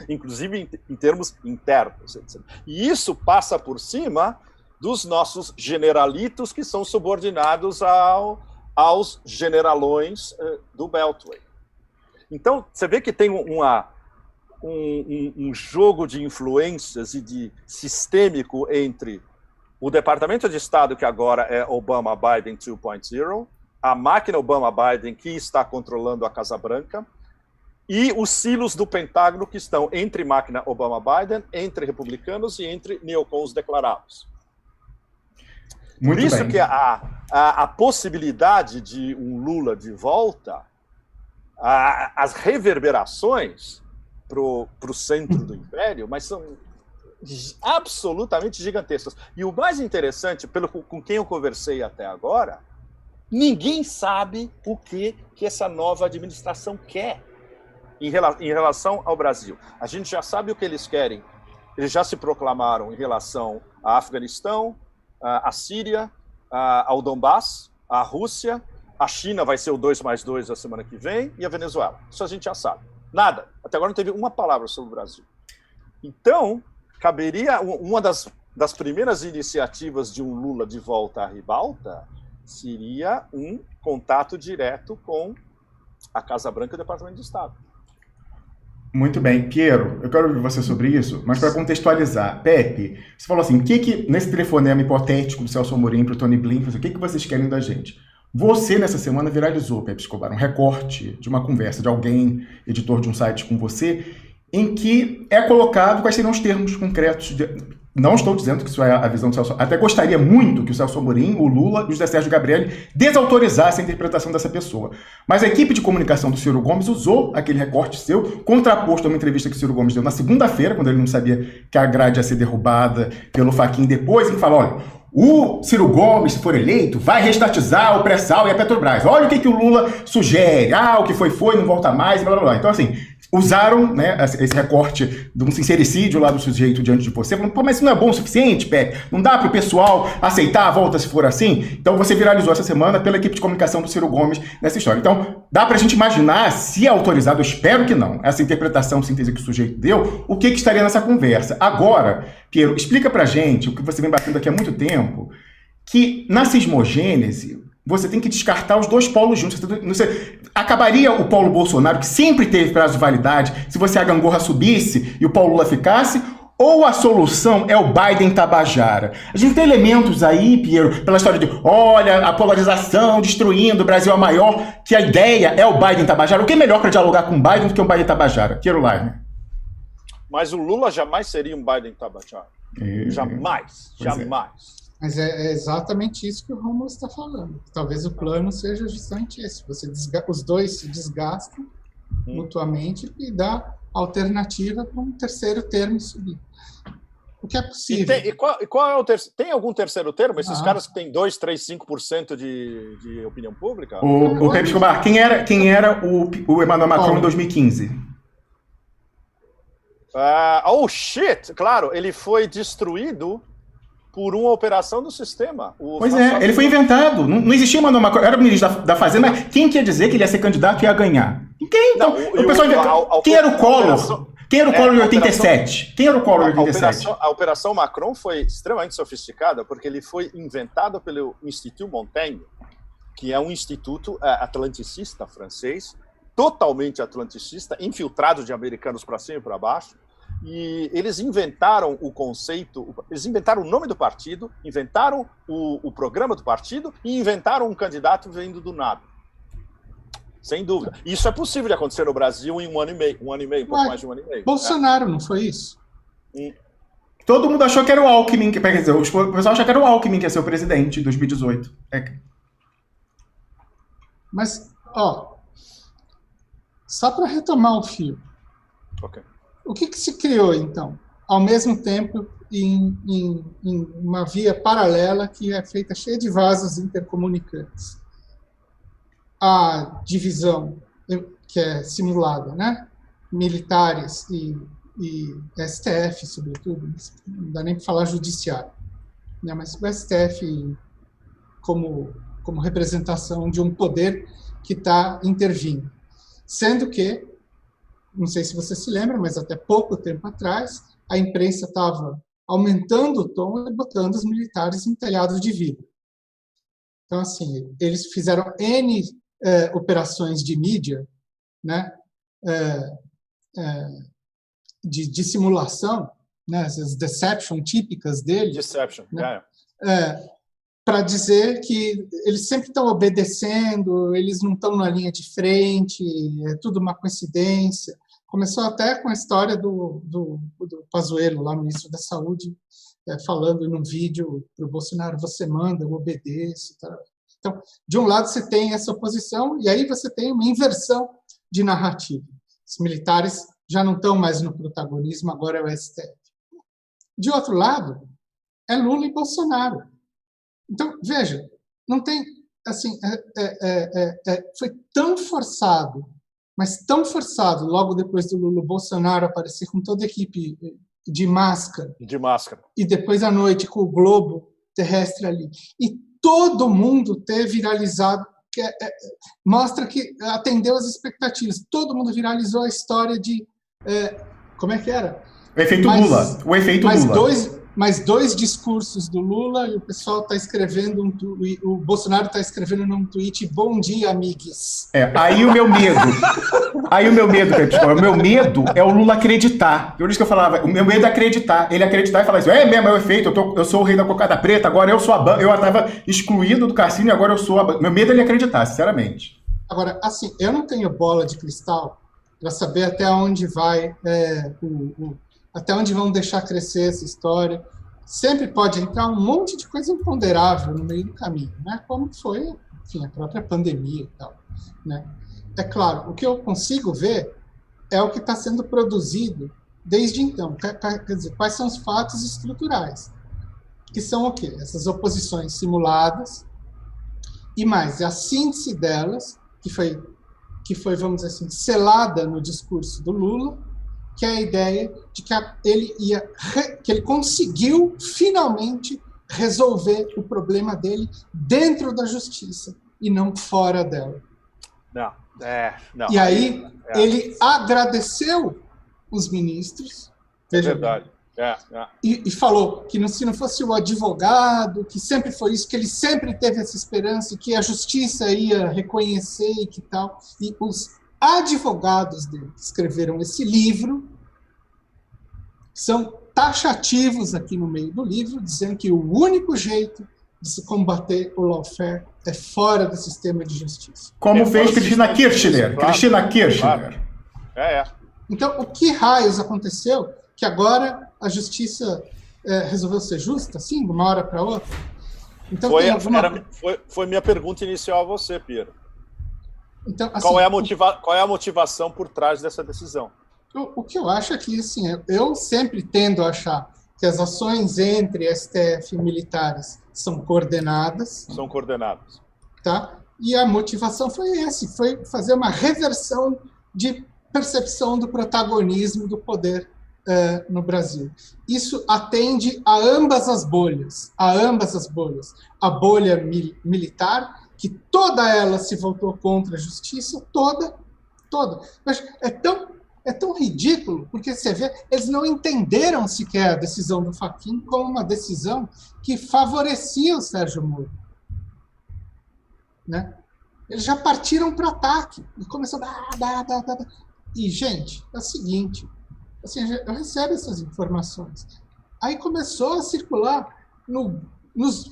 Inclusive em termos internos. Etc. E isso passa por cima dos nossos generalitos que são subordinados aos generalões do Beltway. Então, você vê que tem um jogo de influências e de sistêmico entre o Departamento de Estado, que agora é Obama-Biden 2.0, a máquina Obama-Biden, que está controlando a Casa Branca, e os silos do Pentágono, que estão entre máquina Obama-Biden, entre republicanos e entre neocons declarados. Por isso que a possibilidade de um Lula de volta, as reverberações para o centro do império, mas são absolutamente gigantescas. E o mais interessante, com quem eu conversei até agora, ninguém sabe o que essa nova administração quer em relação ao Brasil. A gente já sabe o que eles querem. Eles já se proclamaram em relação ao Afeganistão, a Síria, ao Donbass, a Rússia, a China vai ser o 2+2 a semana que vem, e a Venezuela. Isso a gente já sabe. Nada. Até agora não teve uma palavra sobre o Brasil. Então, caberia uma das primeiras iniciativas de um Lula de volta à ribalta seria um contato direto com a Casa Branca e o Departamento de Estado. Muito bem. Piero, eu quero ouvir você sobre isso, mas para contextualizar. Pepe, você falou assim, nesse telefonema hipotético do Celso Amorim para o Tony Blinken, o que vocês querem da gente? Você, nessa semana, viralizou, Pepe Escobar, um recorte de uma conversa de alguém, editor de um site com você, em que é colocado quais seriam os termos concretos. Não estou dizendo que isso é a visão do Celso. Até gostaria muito que o Celso Amorim, o Lula e o José Sérgio Gabrielli desautorizassem a interpretação dessa pessoa. Mas a equipe de comunicação do Ciro Gomes usou aquele recorte seu, contraposto a uma entrevista que o Ciro Gomes deu na segunda-feira, quando ele não sabia que a grade ia ser derrubada pelo Fachin depois, em que fala, olha, o Ciro Gomes, se for eleito, vai restatizar o pré-sal e a Petrobras. Olha o que o Lula sugere. O que foi, não volta mais, blá, blá, blá. Então, assim, usaram, né, esse recorte de um sincericídio lá do sujeito diante de você, falando, pô, mas isso não é bom o suficiente, Pepe? Não dá para o pessoal aceitar a volta se for assim? Então você viralizou essa semana pela equipe de comunicação do Ciro Gomes nessa história. Então, dá para a gente imaginar, se é autorizado, eu espero que não, essa interpretação síntese que o sujeito deu, o que estaria nessa conversa. Agora, Piero, explica pra gente, o que você vem batendo aqui há muito tempo, que na sismogênese você tem que descartar os dois polos juntos. Você acabaria o polo Bolsonaro, que sempre teve prazo de validade, se você a gangorra subisse e o Paulo Lula ficasse, ou a solução é o Biden Tabajara? A gente tem elementos aí, Piero, pela história de, olha, a polarização destruindo, o Brasil é maior, que a ideia é o Biden Tabajara. O que é melhor para dialogar com o Biden do que um Biden Tabajara? Piero Leiner. Mas o Lula jamais seria um Biden Tabajara. Jamais. Mas é exatamente isso que o Romulo está falando. Talvez o plano seja justamente esse. Os dois se desgastam mutuamente e dá alternativa para um terceiro termo subir. O que é possível. E qual é o terceiro? Tem algum terceiro termo? Esses caras que têm 2, 3, 5% de opinião pública? O Pepe Escobar, quem era o Emmanuel Macron em 2015? Shit! Claro, ele foi destruído por uma operação do sistema. Ele foi inventado. Não existia Emmanuel Macron. Era o ministro da Fazenda, mas quem quer dizer que ele ia ser candidato e ia ganhar? Quem? Então, o pessoal inventou. Quem era o Collor? Quem era o Collor em 87? Quem era o Collor em 87? A Operação Macron foi extremamente sofisticada porque ele foi inventado pelo Institut Montaigne, que é um instituto atlanticista francês, totalmente atlanticista, infiltrado de americanos para cima e para baixo. E eles inventaram o conceito, eles inventaram o nome do partido, inventaram o programa do partido e inventaram um candidato vindo do nada. Sem dúvida. Isso é possível de acontecer no Brasil em um ano e meio, um pouco mais de um ano e meio. Bolsonaro, não foi isso? Todo mundo achou que era o Alckmin, quer dizer, o pessoal achou que era o Alckmin que ia ser o presidente em 2018. Mas, só para retomar o fio. Okay. O que se criou, então? Ao mesmo tempo, em uma via paralela que é feita cheia de vasos intercomunicantes. A divisão, que é simulada, né? Militares e STF, sobretudo, não dá nem para falar judiciário, né? Mas o STF como representação de um poder que está intervindo. Sendo que, não sei se você se lembra, mas até pouco tempo atrás, a imprensa estava aumentando o tom e botando os militares em telhados de vidro. Então, assim, eles fizeram N operações de mídia, né, de simulação, né, as deception típicas dele. Deception, né, para dizer que eles sempre estão obedecendo, eles não estão na linha de frente, é tudo uma coincidência. Começou até com a história do Pazuello, lá, ministro da Saúde, falando num vídeo para o Bolsonaro, você manda, eu obedeço. Tá? Então, de um lado você tem essa oposição, e aí você tem uma inversão de narrativa. Os militares já não estão mais no protagonismo, agora é o STF. De outro lado, é Lula e Bolsonaro. Então, veja, não tem, assim, foi tão forçado, mas tão forçado, logo depois do Lula, Bolsonaro aparecer com toda a equipe de máscara. De máscara. E depois à noite com o globo terrestre ali. E todo mundo ter viralizado, mostra que atendeu às expectativas. Todo mundo viralizou a história de... como é que era? O efeito Lula. O efeito Lula. Mais dois discursos do Lula e o pessoal está escrevendo o Bolsonaro está escrevendo num tweet: bom dia, amigues. Aí o meu medo, o meu medo é o Lula acreditar. Por isso que eu falava, o meu medo é acreditar. Ele acreditar e falar isso, mesmo, é o efeito, eu sou o rei da cocada preta, agora eu sou eu estava excluído do cassino e agora eu sou meu medo é ele acreditar, sinceramente. Agora, assim, eu não tenho bola de cristal para saber até onde vai até onde vão deixar crescer essa história. Sempre pode entrar um monte de coisa imponderável no meio do caminho, né? Como foi, enfim, a própria pandemia e tal, né? É claro, o que eu consigo ver é o que está sendo produzido desde então. Quer dizer, quais são os fatos estruturais? Que são o quê? Essas oposições simuladas e mais, a síntese delas, que foi, vamos dizer assim, selada no discurso do Lula, que é a ideia de que ele conseguiu finalmente resolver o problema dele dentro da justiça e não fora dela. Não. E aí ele agradeceu os ministros. É verdade. E falou que se não fosse o advogado, que sempre foi isso, que ele sempre teve essa esperança, que a justiça ia reconhecer e que tal. E os advogados dele que escreveram esse livro são taxativos aqui no meio do livro, dizendo que o único jeito de se combater o lawfare é fora do sistema de justiça. Como fez Cristina Kirchner. Claro. Cristina Kirchner. Claro. Então, o que raios aconteceu que agora a justiça resolveu ser justa, assim, de uma hora para outra? Então, foi minha pergunta inicial a você, Piero. Então, assim, qual é a motivação por trás dessa decisão? O que eu acho é que, assim, eu sempre tendo a achar que as ações entre STF e militares são coordenadas. São coordenadas. Tá? E a motivação foi fazer uma reversão de percepção do protagonismo do poder no Brasil. Isso atende a ambas as bolhas. A bolha militar, que toda ela se voltou contra a justiça, toda. Mas é tão ridículo, porque você vê, eles não entenderam sequer a decisão do Fachin como uma decisão que favorecia o Sérgio Moro. Né? Eles já partiram para o ataque e começaram a... E, gente, é o seguinte, assim, eu recebo essas informações. Aí começou a circular nos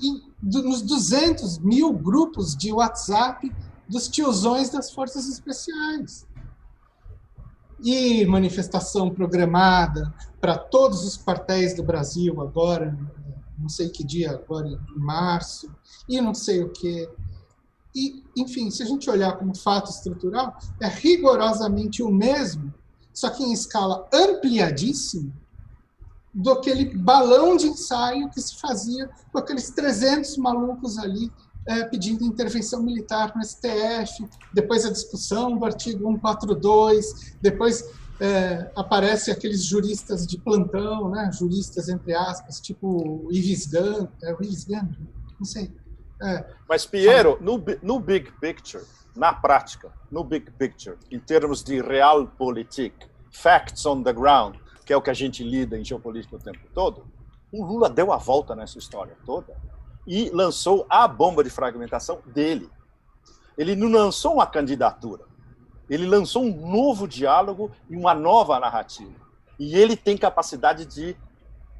200 mil grupos de WhatsApp dos tiozões das forças especiais. E manifestação programada para todos os quartéis do Brasil agora, não sei que dia, agora em março, e não sei o quê. E, enfim, se a gente olhar como fato estrutural, é rigorosamente o mesmo, só que em escala ampliadíssima, do aquele balão de ensaio que se fazia com aqueles 300 malucos ali pedindo intervenção militar no STF, depois a discussão do artigo 142, depois aparecem aqueles juristas de plantão, né? Juristas, entre aspas, tipo Ives Gandhi, não sei. Mas, Piero, no big picture, na prática, no big picture, em termos de realpolitik, facts on the ground, que é o que a gente lida em geopolítica o tempo todo, o Lula deu a volta nessa história toda e lançou a bomba de fragmentação dele. Ele não lançou uma candidatura, ele lançou um novo diálogo e uma nova narrativa. E ele tem capacidade de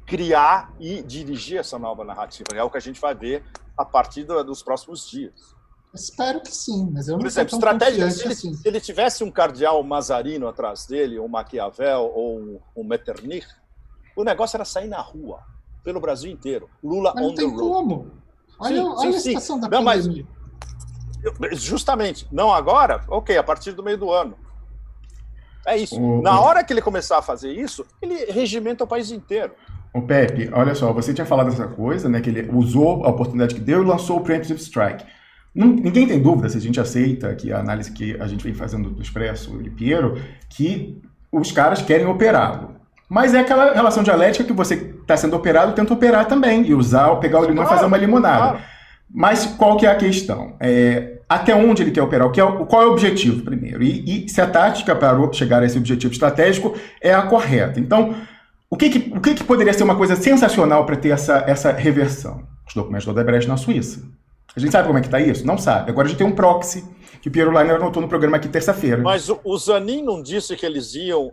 criar e dirigir essa nova narrativa. É o que a gente vai ver a partir dos próximos dias. Espero que sim, mas eu não Por exemplo, estratégia, se ele tivesse um cardeal Mazarino atrás dele, um Maquiavel ou um Metternich, o negócio era sair na rua, pelo Brasil inteiro. Lula mas on the road. Não tem como. Olha a situação da pandemia. Justamente. Não agora? Ok, a partir do meio do ano. É isso. Na hora que ele começar a fazer isso, ele regimenta o país inteiro. Ô Pepe, olha só, você tinha falado dessa coisa, né, que ele usou a oportunidade que deu e lançou o Preemptive Strike. Ninguém tem dúvida, se a gente aceita que a análise que a gente vem fazendo do Expresso e Piero, que os caras querem operá-lo. Mas é aquela relação dialética que você está sendo operado, tenta operar também, e pegar o limão e fazer uma limonada. Claro. Mas qual que é a questão? Até onde ele quer operar? Qual é o objetivo, primeiro? E se a tática para chegar a esse objetivo estratégico é a correta. Então, o que poderia ser uma coisa sensacional para ter essa reversão? Os documentos do Odebrecht na Suíça. A gente sabe como é que está isso? Não sabe. Agora a gente tem um proxy que o Piero Leiner anotou no programa aqui terça-feira. Mas o Zanin não disse que eles iam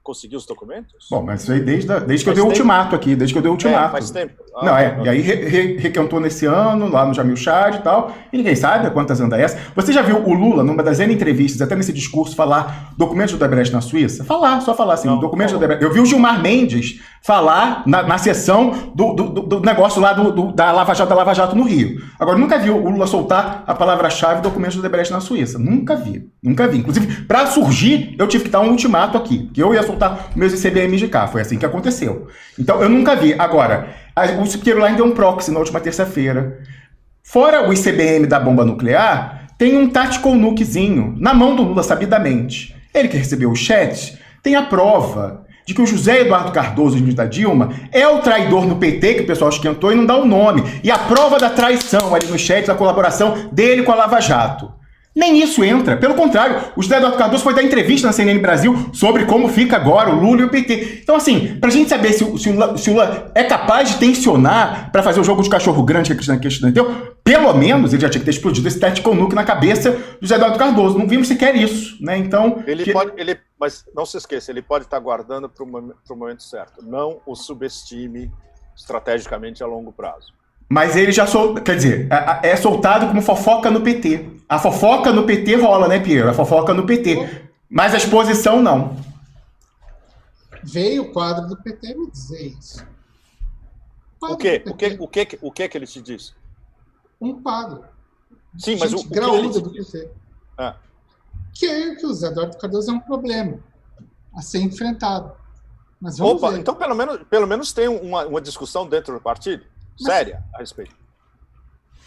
conseguir os documentos? Bom, mas isso aí desde que eu dei o ultimato aqui, desde que eu dei o ultimato. Faz tempo. E aí requentou nesse ano, lá no Jamil Chad e tal, e ninguém sabe a quantas anda essa. Você já viu o Lula, numa das N entrevistas, até nesse discurso, falar documentos do Odebrecht na Suíça? Só falar assim, documentos do Odebrecht. Eu vi o Gilmar Mendes falar na sessão do negócio lá da Lava Jato no Rio. Agora, nunca vi o Lula soltar a palavra-chave documentos do Odebrecht na Suíça. Nunca vi. Inclusive, para surgir, eu tive que dar um ultimato aqui, que eu ia soltar meus ICBM de cá. Foi assim que aconteceu. Então, eu nunca vi. Agora, o Piero Leiner deu um proxy na última terça-feira. Fora o ICBM da bomba nuclear, tem um tactical nukezinho na mão do Lula, sabidamente. Ele que recebeu o chat, tem a prova de que o José Eduardo Cardoso, da Dilma, é o traidor no PT, que o pessoal esquentou e não dá o nome. E a prova da traição ali no chat, da colaboração dele com a Lava Jato. Nem isso entra. Pelo contrário, o José Eduardo Cardoso foi dar entrevista na CNN Brasil sobre como fica agora o Lula e o PT. Então, assim, pra gente saber se o Lula é capaz de tensionar pra fazer o jogo de cachorro grande que a Cristina Kirchner deu, pelo menos ele já tinha que ter explodido esse tactical nuke na cabeça do José Eduardo Cardoso. Não vimos sequer isso, né? Então... Mas não se esqueça, ele pode estar guardando para o momento certo. Não o subestime estrategicamente a longo prazo. Mas ele já é soltado como fofoca no PT. A fofoca no PT rola, né, Piero? A fofoca no PT. Mas a exposição, não. Veio o quadro do PT me dizer isso. O que ele te disse? Um quadro. Sim, mas o que ele te disse? Que o José Eduardo Cardoso é um problema a ser enfrentado. Mas ver. Então pelo menos tem uma discussão dentro do partido séria a respeito.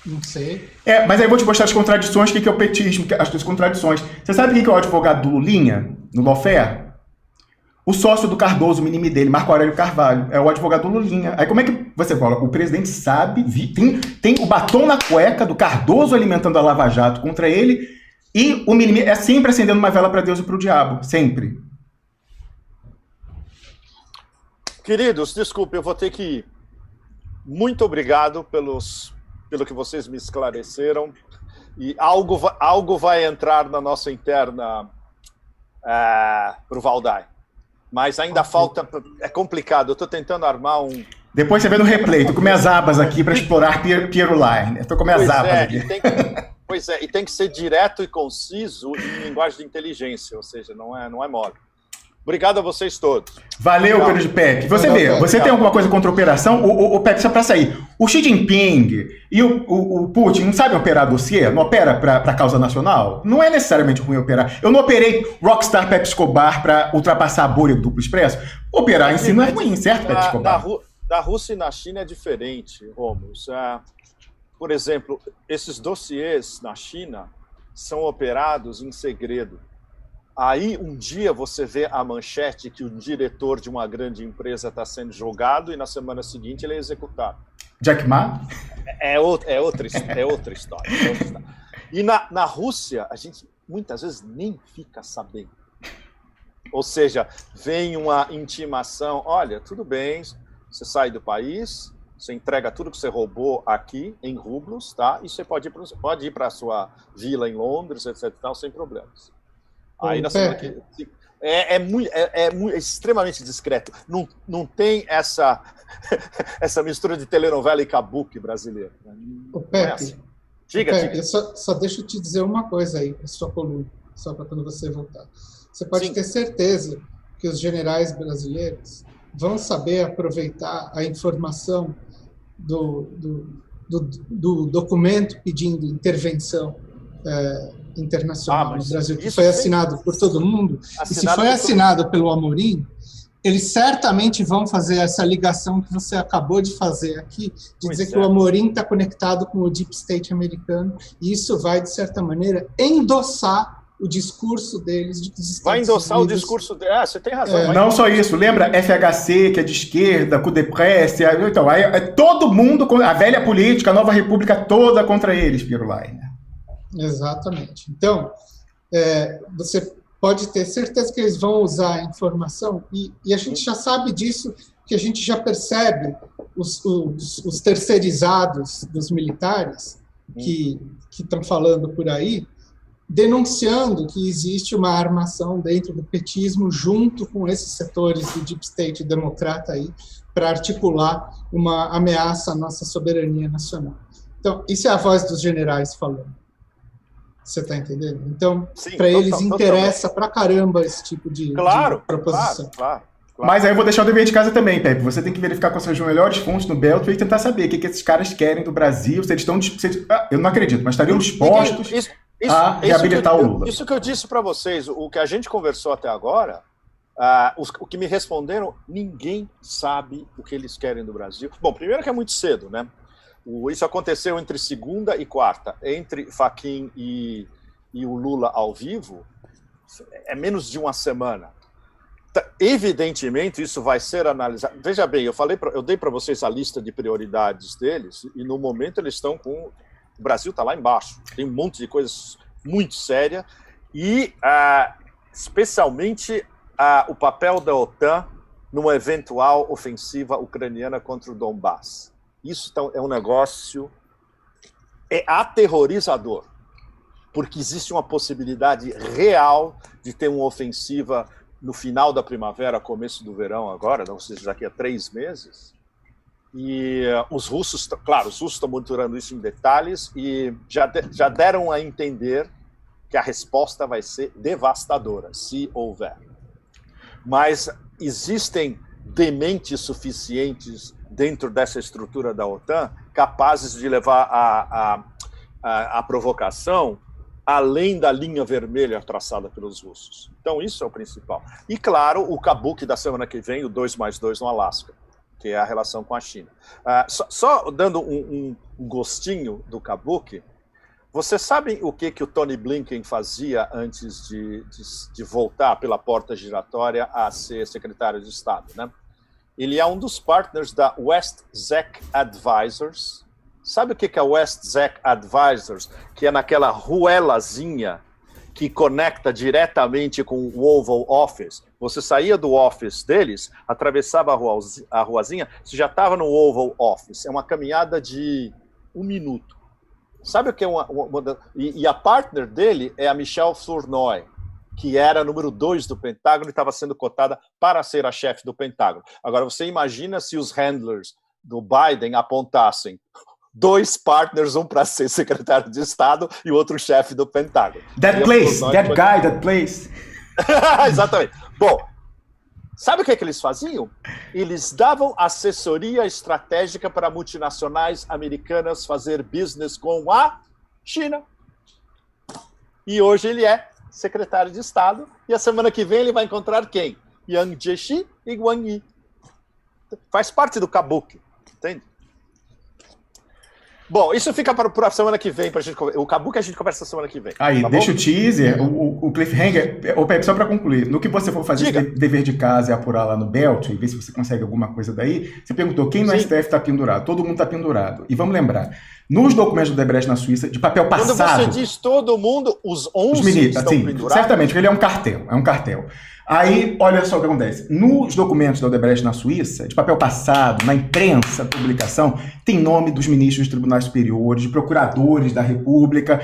Não sei. Mas aí eu vou te mostrar as contradições, o que é o petismo, as contradições. Você sabe quem que é o advogado do Lulinha, no lawfare? O sócio do Cardoso, o mini dele, Marco Aurélio Carvalho, é o advogado do Lulinha. Aí como é que você fala? O presidente sabe, tem o batom na cueca do Cardoso alimentando a Lava Jato contra ele, e o mini é sempre acendendo uma vela para Deus e para o diabo, sempre. Queridos, desculpe, eu vou ter que ir. Muito obrigado pelo que vocês me esclareceram. E algo vai entrar na nossa interna para o Valdai. Mas ainda falta... É complicado, eu estou tentando armar um... Depois você vê no replay, tô com minhas abas aqui para explorar Piero Leiner. Estou com minhas abas aqui. Pois é, e tem que ser direto e conciso em linguagem de inteligência, ou seja, não é mole. Obrigado a vocês todos. Valeu, Pedro Peck. Você vê, você tem alguma coisa contra a operação? O Peck, só para sair, o Xi Jinping e o Putin não sabem operar dossiê? Não opera para causa nacional? Não é necessariamente ruim operar. Eu não operei Rockstar Pepe Escobar para ultrapassar a bolha do duplo expresso. Operar em si não é ruim, certo, Pepe Escobar? Da Rússia e na China é diferente, Romulo. Por exemplo, esses dossiês na China são operados em segredo. Aí, um dia, você vê a manchete que o diretor de uma grande empresa está sendo julgado e, na semana seguinte, ele é executado. Jack Ma? É outra história. E na Rússia, a gente muitas vezes nem fica sabendo. Ou seja, vem uma intimação, olha, tudo bem, você sai do país, você entrega tudo que você roubou aqui em rublos, tá? E você pode ir para a sua vila em Londres, etc. Tal, sem problemas. Aí na semana que é extremamente discreto. Não tem essa mistura de telenovela e kabuki brasileiro. O Pepe, assim. Diga. Só deixa eu te dizer uma coisa aí, a sua coluna, só para quando você voltar. Você pode ter certeza que os generais brasileiros vão saber aproveitar a informação do documento pedindo intervenção internacional no Brasil, que foi assinado por todo mundo, e se foi assinado pelo Amorim, eles certamente vão fazer essa ligação que você acabou de fazer aqui, de dizer que o Amorim está conectado com o Deep State americano, e isso vai, de certa maneira, endossar o discurso deles. Vai endossar o discurso deles. Você tem razão. Não só isso. Lembra FHC, que é de esquerda, com Depresse. Então, aí é todo mundo, a velha política, a nova república toda contra eles, Pirulai. Né? Exatamente. Então, você pode ter certeza que eles vão usar a informação, e a gente já sabe disso, que a gente já percebe os terceirizados dos militares que estão falando por aí, denunciando que existe uma armação dentro do petismo junto com esses setores do Deep State democrata aí para articular uma ameaça à nossa soberania nacional. Então, isso é a voz dos generais falando. Você está entendendo? Então, para eles interessa pra caramba esse tipo de proposição. Claro. Mas aí eu vou deixar o dever de casa também, Pepe. Você tem que verificar com seus melhores fontes no Beltway e tentar saber o que esses caras querem do Brasil, se eles estão... eu não acredito, mas estariam dispostos a reabilitar o Lula. Isso que eu disse para vocês, o que a gente conversou até agora, o que me responderam, ninguém sabe o que eles querem do Brasil. Bom, primeiro que é muito cedo, né? Isso aconteceu entre segunda e quarta, entre Fachin e o Lula ao vivo, é menos de uma semana. Evidentemente, isso vai ser analisado. Veja bem, eu dei para vocês a lista de prioridades deles, e no momento eles estão com... O Brasil está lá embaixo, tem um monte de coisas muito sérias, e especialmente o papel da OTAN numa eventual ofensiva ucraniana contra o Donbass. Isso é um negócio aterrorizador, porque existe uma possibilidade real de ter uma ofensiva no final da primavera, começo do verão agora, ou seja, daqui a 3 meses. E os russos estão monitorando isso em detalhes e já deram a entender que a resposta vai ser devastadora, se houver. Mas existem dementes suficientes dentro dessa estrutura da OTAN capazes de levar a provocação além da linha vermelha traçada pelos russos. Então, isso é o principal. E, claro, o kabuki da semana que vem, o 2+2 no Alasca, que é a relação com a China. Só dando um gostinho do kabuki, você sabe o que o Tony Blinken fazia antes de voltar pela porta giratória a ser secretário de Estado, né? Ele é um dos partners da WestZec Advisors. Sabe o que é a WestZec Advisors? Que é naquela ruelazinha que conecta diretamente com o Oval Office. Você saía do office deles, atravessava a ruazinha, você já estava no Oval Office. É uma caminhada de 1 minuto. Sabe o que é e a partner dele é a Michelle Flournoy, que era número 2 do Pentágono e estava sendo cotada para ser a chefe do Pentágono. Agora, você imagina se os handlers do Biden apontassem 2 partners, um para ser secretário de Estado e o outro chefe do Pentágono. That guy, that place. Exatamente. Bom, sabe o que eles faziam? Eles davam assessoria estratégica para multinacionais americanas fazer business com a China. E hoje ele é secretário de Estado, e a semana que vem ele vai encontrar quem? Yang Jiechi e Wang Yi. Faz parte do kabuki, entende? Bom, isso fica para a semana que vem. O kabuki a gente conversa semana que vem. Aí, tá deixa bom? o teaser, o cliffhanger. Ô, Pepe, só para concluir, no que você for fazer esse dever de casa e apurar lá no Belt, e ver se você consegue alguma coisa daí, você perguntou quem no STF está pendurado. Todo mundo está pendurado. E vamos lembrar, nos documentos do Odebrecht na Suíça, de papel passado... Quando você diz todo mundo, os 11 ministros, estão pendurados? Certamente, porque ele é um cartel. Aí, olha só o que acontece. Nos documentos da Odebrecht na Suíça, de papel passado, na imprensa, publicação, tem nome dos ministros dos tribunais superiores, de procuradores da República,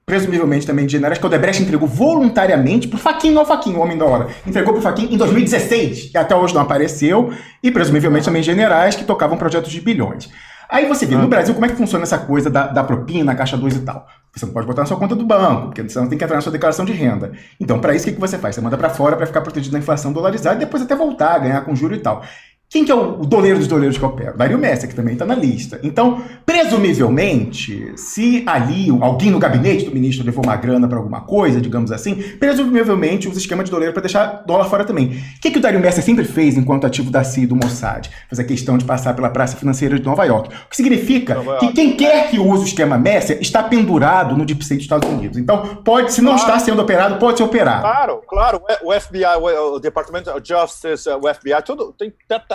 presumivelmente também de generais, que a Odebrecht entregou voluntariamente pro Fachin, não Fachin, o homem da hora. Entregou pro Fachin em 2016, e até hoje não apareceu, e presumivelmente também generais que tocavam projetos de bilhões. Aí você vê, no Brasil, como é que funciona essa coisa da propina, caixa 2 e tal? Você não pode botar na sua conta do banco, porque você não tem que entrar na sua declaração de renda. Então, para isso, o que você faz? Você manda para fora para ficar protegido da inflação dolarizada e depois até voltar, ganhar com juro e tal. Quem que é o doleiro dos doleiros que opera? Dario Messer, que também está na lista. Então, presumivelmente, se ali alguém no gabinete do ministro levou uma grana para alguma coisa, digamos assim, presumivelmente usa esquema de doleiro para deixar dólar fora também. O que o Dario Messer sempre fez enquanto ativo da CIA e do Mossad? Fez a questão de passar pela praça financeira de Nova York. O que significa que quem quer que use o esquema Messer está pendurado no Deep State dos Estados Unidos. Então, pode, se não está sendo operado, pode ser operado. Claro. O FBI, o Department of Justice, o FBI, tudo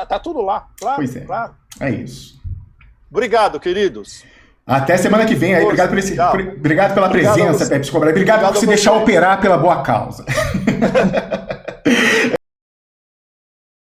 tá tudo lá, claro. Pois é, claro. É isso. Obrigado, queridos. Até semana que vem aí. Obrigado pela presença, Pepe Escobar. Obrigado por se deixar operar pela boa causa.